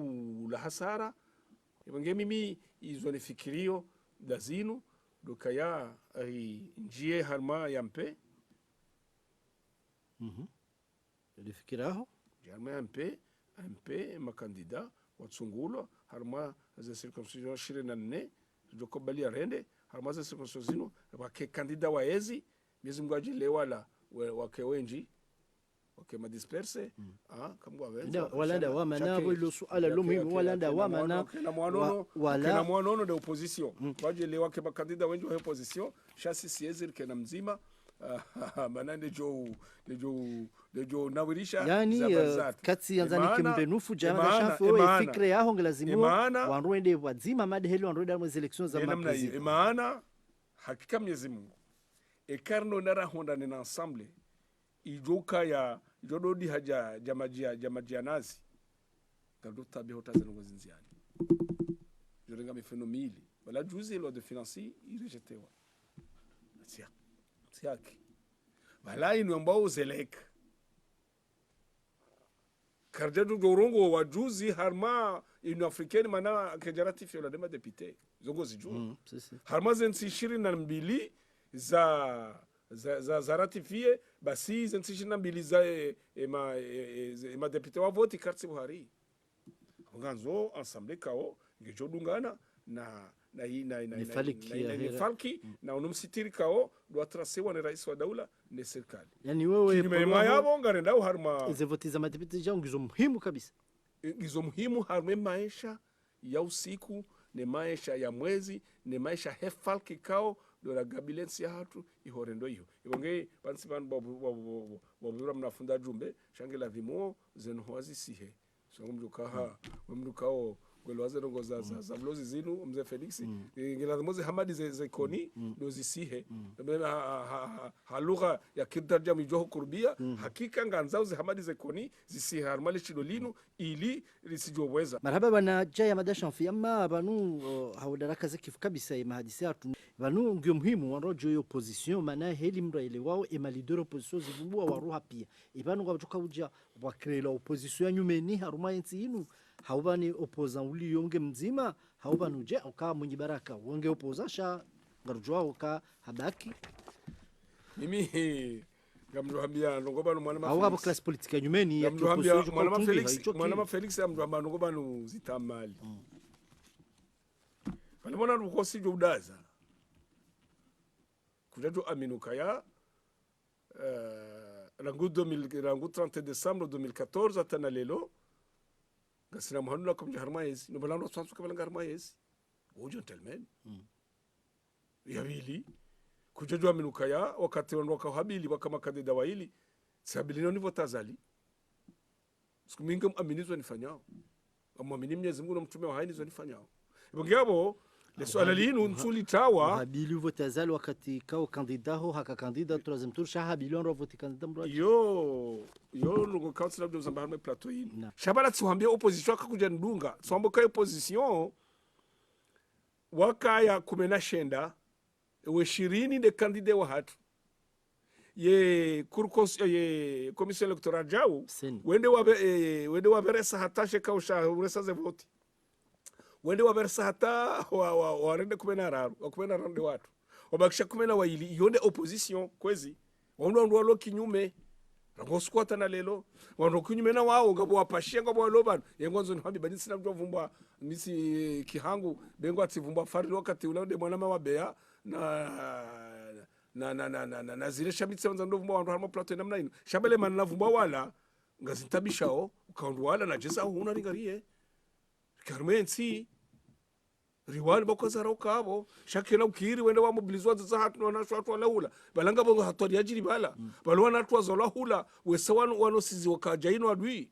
A: la hasara ibange mimi izo ni fikirio dazinu dokaya njie harma yampe
B: lifikiraho
A: jarma MP makandida watsungulwa harma za circonscription 24 jokobali arende harma za circonscription zino wake kandida waezi miezi mgwaji lewala wake wenji wake madisperse kamwa wenza
B: walanda wama nabo ilo suala lo muhimu walanda wama na
A: wala mwanono de opposition waje le wake makandida wenji wa opposition chasi siezi kena mzima manande jo nawirisha
B: yani kati yanzani kimbenufu jama da shafu fikre yaho ngelazimu wanrwende wazima madhelo wanrwende mu election za makuzi
A: maana hakika Mwenyezi Mungu ekarno nara honda ni ensemble ijoka ya jododi haja jamajia nazi kando tabi hota zango zinziani jorenga mifenomili wala juzi lo de financi irejetewa siaki wala inu ambao zeleka karjadu gorongo wajuzi harma inu afrikani mana kejarati la dema depute zongo zijua harma zensi 22 za ratifie basi zensi 22 za ema depute wa voti karti Buhari nganzo ensemble kao ngejodungana na falki na unumsitiri kao do atrasewa na rais wa daula ne serikali
B: yani wewe
A: mema yabo ngarenda harma
B: zevoti za madepite jangu ngizo muhimu kabisa
A: ngizo muhimu harma maisha ya usiku ne maisha ya mwezi ne maisha hefalki kao do la gabilensi ya hatu ihorendo hiyo ibonge bansi ban bobura mnafunda jumbe shangela vimo zenhoazi sihe so mjukao gwelwaze rongo za vlozi zinu mzee Felix ngelamoze hamadi ze koni dozi sihe halugha ya kirdarja mijoho kurbia hakika nganzao ze hamadi ze koni zisihe harmali chidolinu ili lisijoweza
B: marhaba bana jaya madasha fi amma banu haudaraka zakifu kabisa mahadisi atu banu ngio muhimu wanrojo yo opposition mana heli mra ile wao ema leader opposition zivumbua waruha pia ibanu kwabuka uja wakrela opposition nyumeni haruma yensi inu haubani opposant uli yonge mzima haubani uje uka mwenye baraka wonge opposasha ngarujwa uka habaki
A: mimi ngamruhambia ngoba no mwana
B: hawa class politique nyumeni ya
A: opposition mwana Felix amruhamba ngoba no zitamali pale mwana rukosi jo udaza kujato aminuka ya rangu 30 décembre 2014 atana lelo gasina muhanula kumja harmaezi no balano sansu kabala harmaezi o gentleman yabili kujajwa minuka ya wakati wanwaka habili wakama kadida waili sabili ni votazali siku mingi aminizwa nifanyao amwamini Mwenyezi Mungu na mtume wa haini zonifanyao ibongabo le swala linu nsuli tawa
B: habili votazali wakati kao kandidaho haka kandida troisième tour shahabili on voti kandida mradi
A: yo lungo council of Zambia harme plateau yin shabala tsuhambia opposition akakuja ndunga tswambo ka opposition wakaya kumena shenda we 20 de kandida wa hatu ye ye commission electoral jau
B: Seni.
A: wende waberesa hata sheka usha uresa ze voti wende waberesa hata warende kumena raru wakumena rande watu wabakisha kumena waili yonde opposition kwezi wandu walo kinyume rangosukwata na lelo wandu kinyume na wao ngabo wapashia ngabo walobana yengonzo ni habi badisi na mtu vumbwa misi kihangu bengo ativumbwa fari wakati ulaude mwanama wabea na zile shamitse wanza ndo vumbwa wandu harma plato namna ino shabele manna vumbwa wala ngazitabishao ukaundu wala na jesa huna ringarie karmensi riwani bakoza roka abo shakena ukiri wende wa mobilizwa za hatu na watu wala balanga bongo hatwali ajiri bala balwana watu wazola hula wesawanu wanosizi wakajaino adui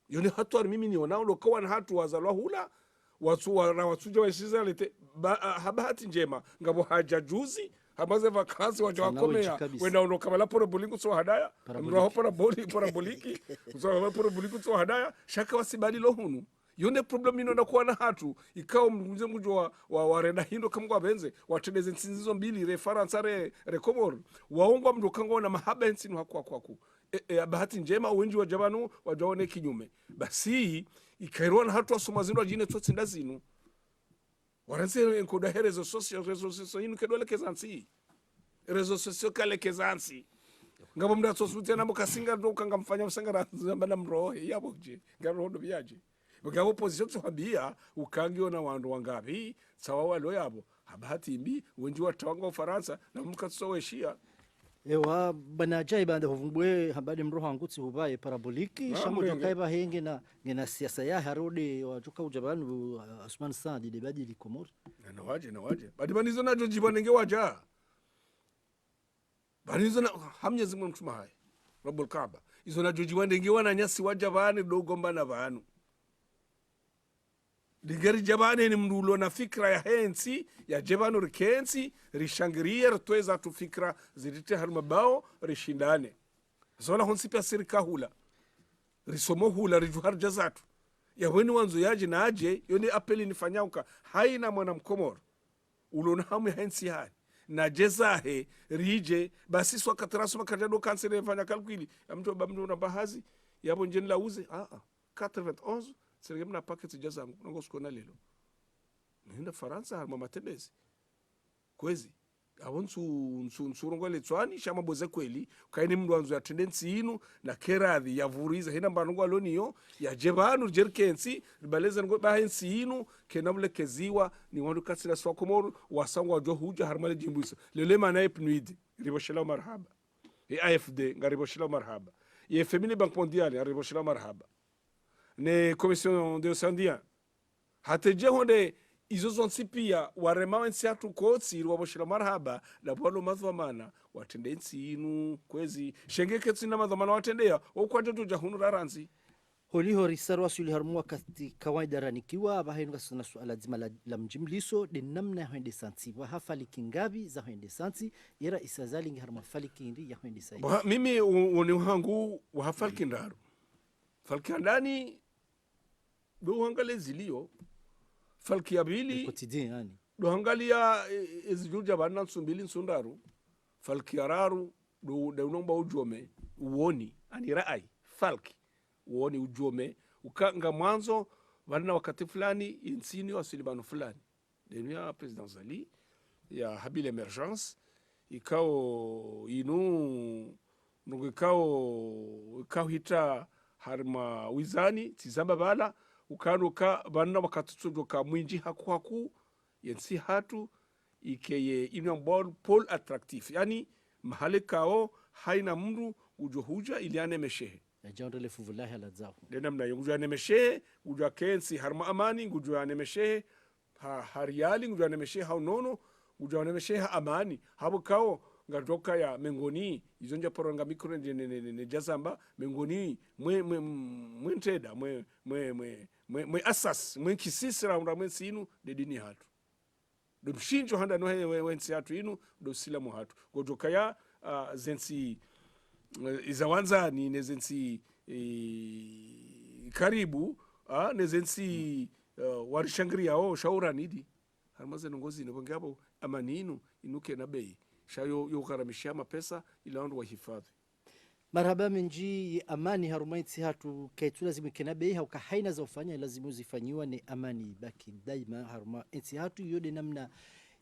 A: yoni hatwali mimi ni wanao lokawa na hatu wazalwa hula watu wasiza lete habati njema ngabo haja juzi hamaze vakansi waja wakomea wenda unoka bala pora bolingo so hadaya mraho pora boliki so pora bolingo so hadaya shaka wasibali lo hunu yone problem ino ndakuwa na hatu ikao mzee mjua wa reda hindo kamgwa benze watedeze nsinzizo mbili reference re komor waongwa mndo kango na mahaba nsinu hakuwa kwaku bahati njema wenji wa jabanu wajaone kinyume basi ikairwa na hatu asomazino ajine tsotsi ndazinu waranse enkoda rezo social inu kedwele kezansi rezo social kale kezansi ngabo mda tsosutia na mukasinga ndo kanga mfanya msanga zamba mrohe yabo je ngaro ndo biaje Bukabo position tuhambia ukangio na wandu wangapi sawa walo yabo habati imbi wenji watawanga Ufaransa na mukatsoeshia
B: ewa bana jai banda hovumbwe habadi mroho angutsi hubaye paraboliki shango jakaiba henge na ngena siasa ya harode wajuka ujabanu Asman Sadi de badi likomor
A: na waje badi banizo na jojibanenge waja banizo na hamye zimwe mtuma hai Rabbul Kaaba izo na jojibanenge wana nyasi waja bani dogomba na banu digari jabane ni mndulo na fikra ya hensi ya jebanu rikensi rishangirie rtweza tu fikra zirite harmabao rishindane zola honsi pia sirika hula risomo hula rijuhar jazatu ya weni wanzo yaji na aje yoni apeli nifanyauka haina mwana mkomoro ulona hamu ya hensi hai na jezahe rije basi swa katarasu makajado kansere nifanya kalkwili ya mtu wabamdu na bahazi yabo njeni la uze 91 serege mna packets jazangu nango sikona lelo nenda Faransa harma matembezi kwezi abonsu nsurongo letswani shama boze kweli kaini mndu anzu ya tendency inu na keradhi ya vuriza hina mbanongo aloniyo ya jebanu jerkensi ribaleza ngo bahensi inu kenamle keziwa ni wandu katsira swakomoru wasango wa johuja harmale jimbuisa lele mana ipnuidi riboshela marhaba AFD ngariboshela marhaba ye Femini Bank Mondiale ngariboshela marhaba ne commission de Sandia hateje honde izo zonsi pia warema wensi atu kotsi waboshira marhaba na bwalo madhamana watendensi inu kwezi shengeke tsina madhamana watendea okwanje tuja hunu raranzi
B: holi hori sarwa suli harmua kati kawaida ranikiwa abahainu kasuna suala zima la mjimliso de namna ya hende santi wa hafali kingabi za hende santi yera isazali ngi harma fali kindi ya hende santi
A: mimi woni wangu wa hafali kindaru falki andani do hangale zilio falki ya bili
B: quotidien yani
A: do hangalia ezijuja bana nsumbili nsundaru falki yararu do de unomba ujome uoni ani rai falki uoni ujome ukanga mwanzo bana wakati fulani insini wasilibano fulani denia president Zali ya habil emergence ikao inu ikao hita harma wizani tizamba bala ukanuka bana wakatutudoka mwinji haku yensi hatu ikeye inu pol attractif yani mahali kao haina mndu ujohuja iliane meshehe
B: jando le fuvulahi ala zao
A: dena mna yungujwa nemeshehe ujwa kensi harma amani ngujwa nemeshehe hariali ngujwa nemeshehe haunono ngujwa nemeshehe amani habu kao ngadoka ya mengoni izonja poranga mikro ne jazamba mengoni mwe nteda mwe asas mwe kisisira unda mwe sinu de dini hatu do mshinjo handa no wensi hatu inu do silamu hatu godoka ya zensi izawanza ni nezensi karibu nezensi warishangria shaura nidi harmaze nongozi ne bongabo amaninu inuke na bei shayo yugharamishia mapesa ila wandu wahifadhi.
B: Marhaba menji amani harumaitsi hatu kaitu lazimu kenabe hauka haina za ufanya lazimu zifanyiwa ni amani baki daima haruma ensi hatu yode namna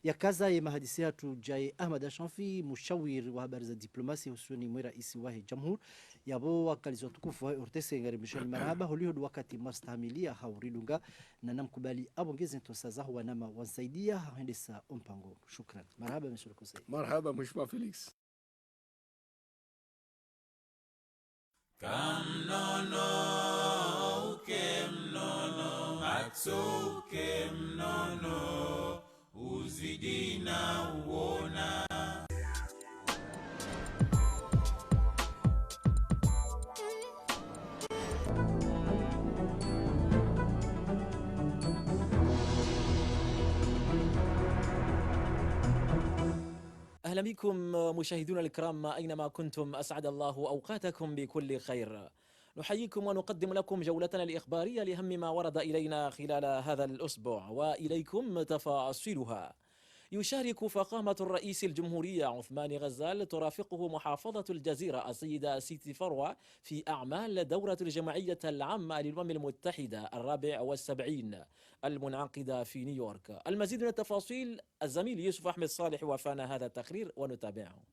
B: ya kaza ya mahadisi hatu jai Ahmad Ashanfi mushawir wa habari za diplomasi husuani mwe raisi wahi jamhur yabo wakalizo tukufu wa urtese ngari mishani marhaba hulihodu wakati mastahamilia hauridunga na namkubali abongeze ntosazahu wanama wansaidia haendesa umpango. Shukran. Marhaba mshuru kusai.
A: Marhaba Mheshimiwa Felix.
C: Kamnono ukemnono matso ukemnono uzidina uona.
D: أهلا بكم مشاهدونا الكرام أينما كنتم، أسعد الله أوقاتكم بكل خير. نحييكم ونقدم لكم جولتنا الإخبارية لأهم ما ورد إلينا خلال هذا الأسبوع وإليكم تفاصيلها. يشارك فخامة الرئيس الجمهورية عثمان غزال ترافقه محافظة الجزيرة السيدة سيتي فروة في أعمال دورة الجمعية العامة للأمم المتحدة 74 المنعقدة في نيويورك. المزيد من التفاصيل الزميل يوسف أحمد صالح وفانا هذا التقرير ونتابعه.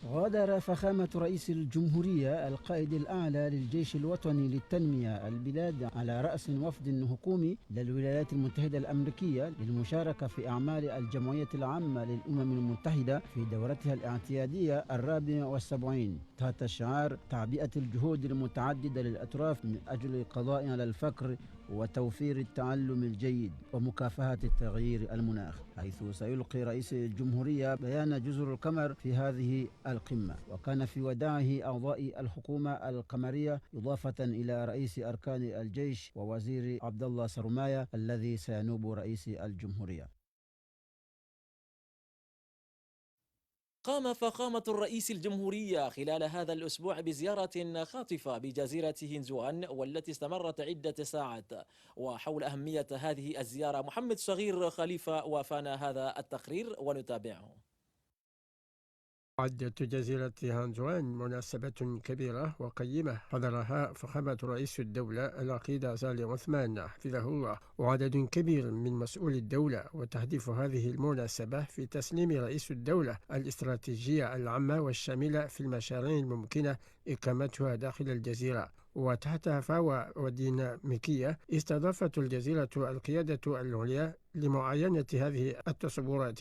E: غادر فخامة رئيس الجمهورية القائد الأعلى للجيش الوطني للتنمية البلاد على رأس وفد حكومي للولايات المتحدة الأمريكية للمشاركة في أعمال الجمعية العامة للأمم المتحدة في دورتها الاعتيادية 74 تحت شعار تعبئة الجهود المتعددة للأطراف من أجل القضاء على الفقر وتوفير التعلم الجيد ومكافحة التغيير المناخ، حيث سيلقي رئيس الجمهورية بيان جزر القمر في هذه القمة. وكان في وداعه أعضاء الحكومة القمرية إضافة إلى رئيس أركان الجيش ووزير عبد الله سرماية الذي سينوب رئيس الجمهورية.
D: قام فخامة الرئيس الجمهورية خلال هذا الأسبوع بزيارة خاطفة بجزيرة هينزوان والتي استمرت عدة ساعات. وحول أهمية هذه الزيارة محمد صغير خليفة وفانا هذا التقرير ونتابعه.
F: عدت جزيرة هانزوان مناسبة كبيرة وقيمة حضرها فخامة رئيس الدولة العقيد عزالي عثمان حفظه الله وعدد كبير من مسؤولي الدولة، وتهدف هذه المناسبة في تسليم رئيس الدولة الاستراتيجية العامة والشاملة في المشاريع الممكنة إقامتها داخل الجزيرة. وتحت فاوى وديناميكية استضافت الجزيرة القيادة العليا لمعاينة هذه التصورات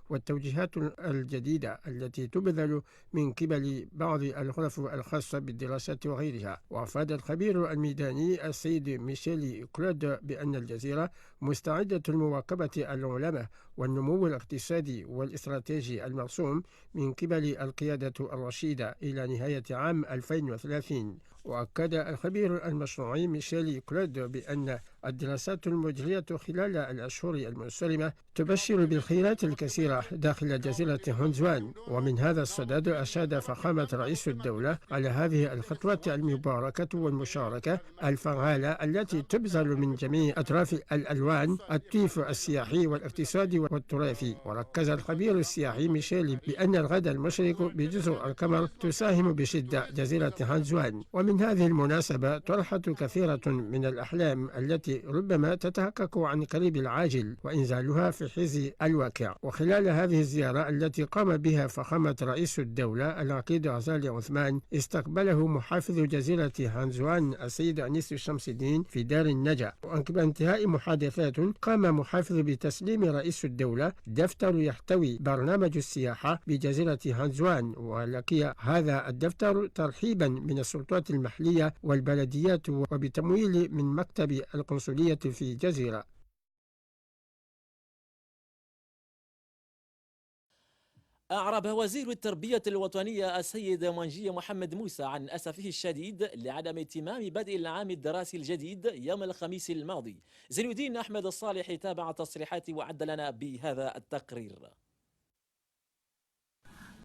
F: والتوجيهات الجديدة التي تبذل من قبل بعض الغرف الخاصة بالدراسات وغيرها. وأفاد الخبير الميداني السيد ميشيل كلود بأن الجزيرة مستعدة لمواكبة العلماء والنمو الاقتصادي والاستراتيجي المرسوم من قبل القيادة الرشيدة إلى نهاية عام 2030. وأكد الخبير المشروعي ميشيل كلود بأن الدراسات المجرية خلال الأشهر المنصرمة تبشر بالخيرات الكثيرة داخل جزيرة هانزوان. ومن هذا الصدد أشاد فخامة رئيس الدولة على هذه الخطوة المباركة والمشاركة الفعالة التي تبذل من جميع أطراف الألوان الطيف السياحي والاقتصادي والتراثي. وركز الخبير السياحي ميشيل بأن الغد المشرق بجزر القمر تساهم بشدة جزيرة هانزوان. ومن هذه المناسبة طرحت كثيرة من الأحلام التي ربما تتحقق عن قريب العاجل وإنزالها في حيز الواقع. وخلال هذه الزيارة التي قام بها فخامة رئيس الدولة العقيد عزالي عثمان استقبله محافظ جزيرة هانزوان السيد أنيس شمس الدين في دار النجا. وعقب انتهاء محادثات قام محافظ بتسليم رئيس الدولة دفتر يحتوي برنامج السياحة بجزيرة هانزوان. ولقي هذا الدفتر ترحيبا من السلطات المحلية والبلديات وبتمويل من مكتب القنصلية في جزيرة.
D: أعرب وزير التربية الوطنية السيد منجي محمد موسى عن أسفه الشديد لعدم اتمام بدء العام الدراسي الجديد يوم الخميس الماضي. زين الدين أحمد الصالح تابع تصريحات وعد لنا بهذا التقرير.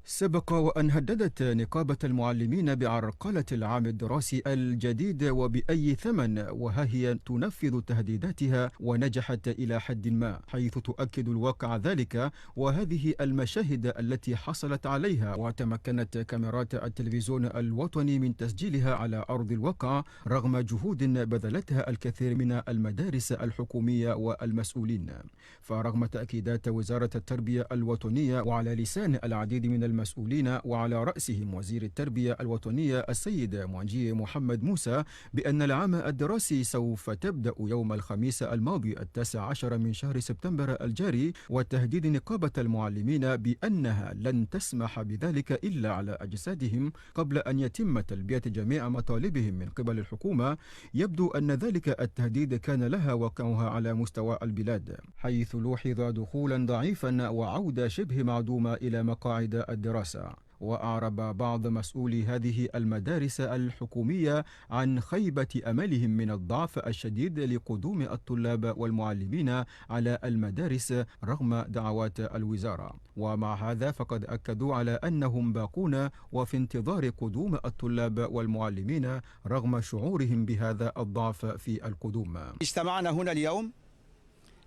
G: سبق وأن هددت نقابة المعلمين بعرقلة العام الدراسي الجديد وبأي ثمن، وها هي تنفذ تهديداتها ونجحت إلى حد ما، حيث تؤكد الواقع ذلك. وهذه المشاهد التي حصلت عليها وتمكنت كاميرات التلفزيون الوطني من تسجيلها على أرض الواقع رغم جهود بذلتها الكثير من المدارس الحكومية والمسؤولين. فرغم تأكيدات وزارة التربية الوطنية وعلى لسان العديد من المسؤولين وعلى رأسهم وزير التربية الوطنية السيد مونجي محمد موسى بأن العام الدراسي سوف تبدأ يوم الخميس الماضي 19 من شهر سبتمبر الجاري، وتهديد نقابة المعلمين بأنها لن تسمح بذلك إلا على أجسادهم قبل أن يتم تلبية جميع مطالبهم من قبل الحكومة، يبدو أن ذلك التهديد كان لها واقعها على مستوى البلاد، حيث لوحظ دخولا ضعيفا وعودة شبه معدومة إلى مقاعد الدراسة. وأعرب بعض مسؤولي هذه المدارس الحكومية عن خيبة أملهم من الضعف الشديد لقدوم الطلاب والمعلمين على المدارس رغم دعوات الوزارة. ومع هذا فقد أكدوا على أنهم باقون وفي انتظار قدوم الطلاب والمعلمين رغم شعورهم بهذا الضعف في القدوم.
H: اجتمعنا هنا اليوم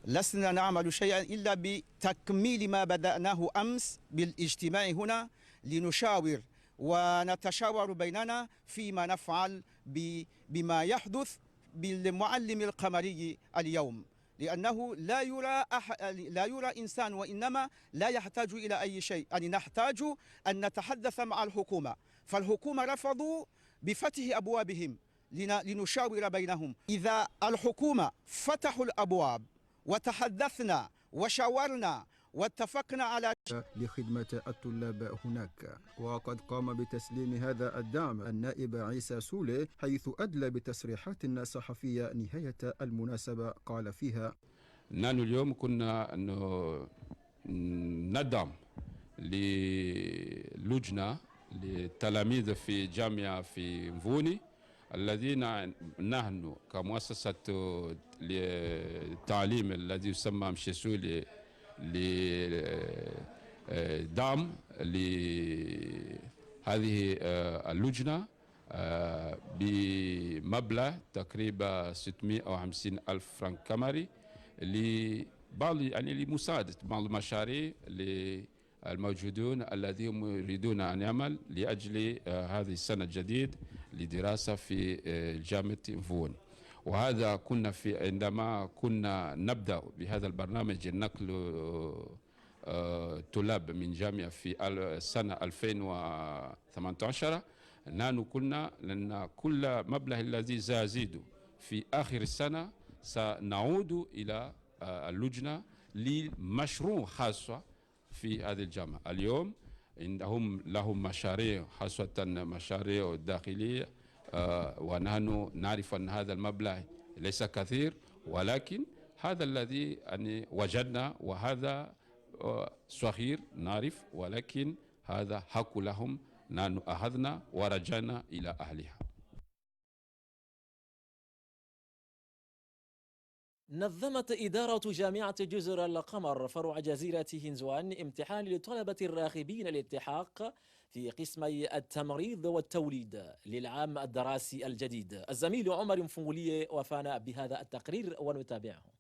H: لسنا نعمل شيئا إلا بتكميل ما بدأناه أمس بالاجتماع هنا، لنشاور ونتشاور بيننا فيما نفعل بما يحدث بالمعلم القمري اليوم، لأنه لا يرى إنسان، وإنما لا يحتاج إلى أي شيء. يعني نحتاج أن نتحدث مع الحكومة، فالحكومة رفضوا بفتح أبوابهم لنشاور بينهم. إذا الحكومة فتحوا الأبواب وتحدثنا وشاورنا واتفقنا على
G: لخدمة الطلاب هناك. وقد قام بتسليم هذا الدعم النائب عيسى سولي، حيث أدلى بتصريحات صحفية نهاية المناسبة قال فيها:
I: نحن اليوم كنا ندعم للجنة للتلاميذ في جامعة في مفوني الذين نحن كمؤسسة للتعليم الذي يسمى مشيسولي لدعم لهذه اللجنة بمبلغ تقريبا 650 ألف فرنك كمري لبعض لمساعدة بعض المشاريع الموجودون الذين يريدون أن يعمل لأجل هذه السنة الجديد لدراسة في جامعة فون. وهذا كنا عندما كنا نبدأ بهذا البرنامج نقل طلاب من جامعة في السنة 2018، نحن قلنا لأن كل مبلغ الذي سيزيد في آخر السنة سنعود إلى اللجنة لمشروع خاصة في هذه الجامعة. اليوم لهم مشاريع خاصة مشاريع داخلية، ونحن نعرف أن هذا المبلغ ليس كثير، ولكن هذا الذي وجدنا، وهذا صغير نعرف، ولكن هذا حق لهم. نحن أخذنا ورجعنا إلى أهلها.
D: نظمت إدارة جامعة جزر القمر فرع جزيرة هنزوان امتحان للطلبة الراغبين الالتحاق في قسمي التمريض والتوليد للعام الدراسي الجديد. الزميل عمر مفولي وفانا بهذا التقرير ونتابعه.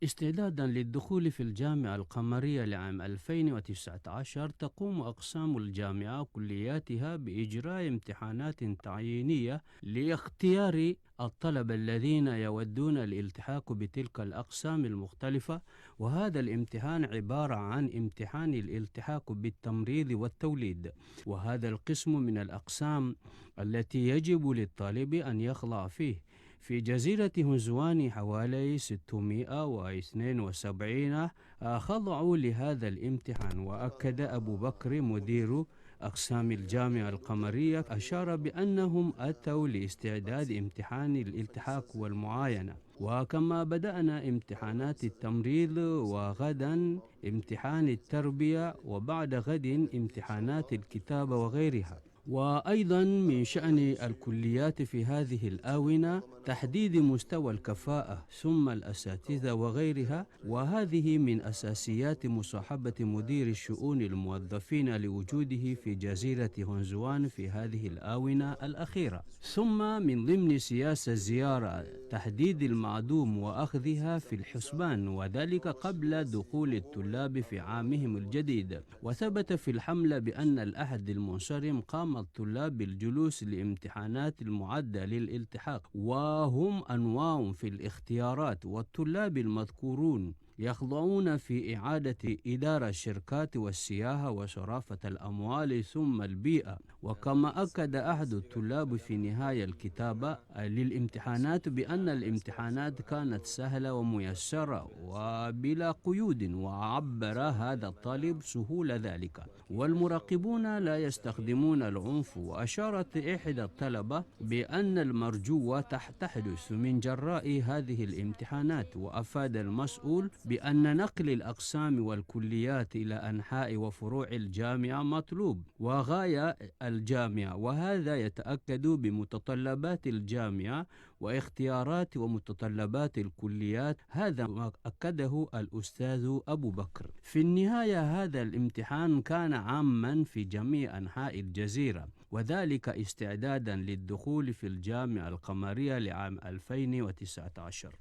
J: استعدادا للدخول في الجامعة القمرية لعام 2019 تقوم أقسام الجامعة وكلياتها بإجراء امتحانات تعيينية لاختيار الطلبة الذين يودون الالتحاق بتلك الأقسام المختلفة. وهذا الامتحان عبارة عن امتحان الالتحاق بالتمريض والتوليد، وهذا القسم من الأقسام التي يجب للطالب أن يخضع فيه. في جزيرة هنزوان حوالي 672 خضعوا لهذا الامتحان. وأكد أبو بكر مدير أقسام الجامعة القمرية، أشار بأنهم أتوا لاستعداد امتحان الالتحاق والمعاينة، وكما بدأنا امتحانات التمريض وغدا امتحان التربية وبعد غد امتحانات الكتابة وغيرها. وأيضا من شأن الكليات في هذه الآونة تحديد مستوى الكفاءة ثم الأساتذة وغيرها، وهذه من أساسيات مصاحبة مدير الشؤون الموظفين لوجوده في جزيرة هونزوان في هذه الآونة الأخيرة. ثم من ضمن سياسة الزيارة تحديد المعدوم وأخذها في الحسبان، وذلك قبل دخول الطلاب في عامهم الجديد. وثبت في الحملة بأن الأحد المنصرم قام الطلاب بالجلوس لامتحانات المعدة للالتحاق، وهم أنواع في الاختيارات، والطلاب المذكورون يخضعون في إعادة إدارة الشركات والسياحة وصرافة الأموال ثم البيئة. وكما أكد أحد الطلاب في نهاية الكتابة للامتحانات بأن الامتحانات كانت سهلة وميسرة وبلا قيود، وعبر هذا الطالب سهولة ذلك، والمراقبون لا يستخدمون العنف. وأشارت إحدى الطلبة بأن المرجوة تحدث من جراء هذه الامتحانات، وأفاد المسؤول بأن نقل الأقسام والكليات إلى أنحاء وفروع الجامعة مطلوب وغاية الجامعة، وهذا يتأكد بمتطلبات الجامعة واختيارات ومتطلبات الكليات. هذا ما أكده الأستاذ أبو بكر. في النهاية هذا الامتحان كان عاما في جميع أنحاء الجزيرة، وذلك استعدادا للدخول في الجامعة القمرية لعام 2019.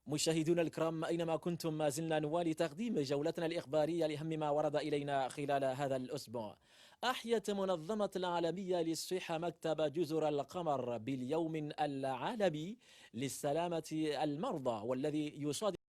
D: مشاهدونا الكرام أينما كنتم، ما زلنا نوالي تقديم جولتنا الإخبارية لأهم ما ورد إلينا خلال هذا الأسبوع. أحيت منظمة العالمية للصحة مكتب جزر القمر باليوم العالمي للسلامة المرضى، والذي يصادف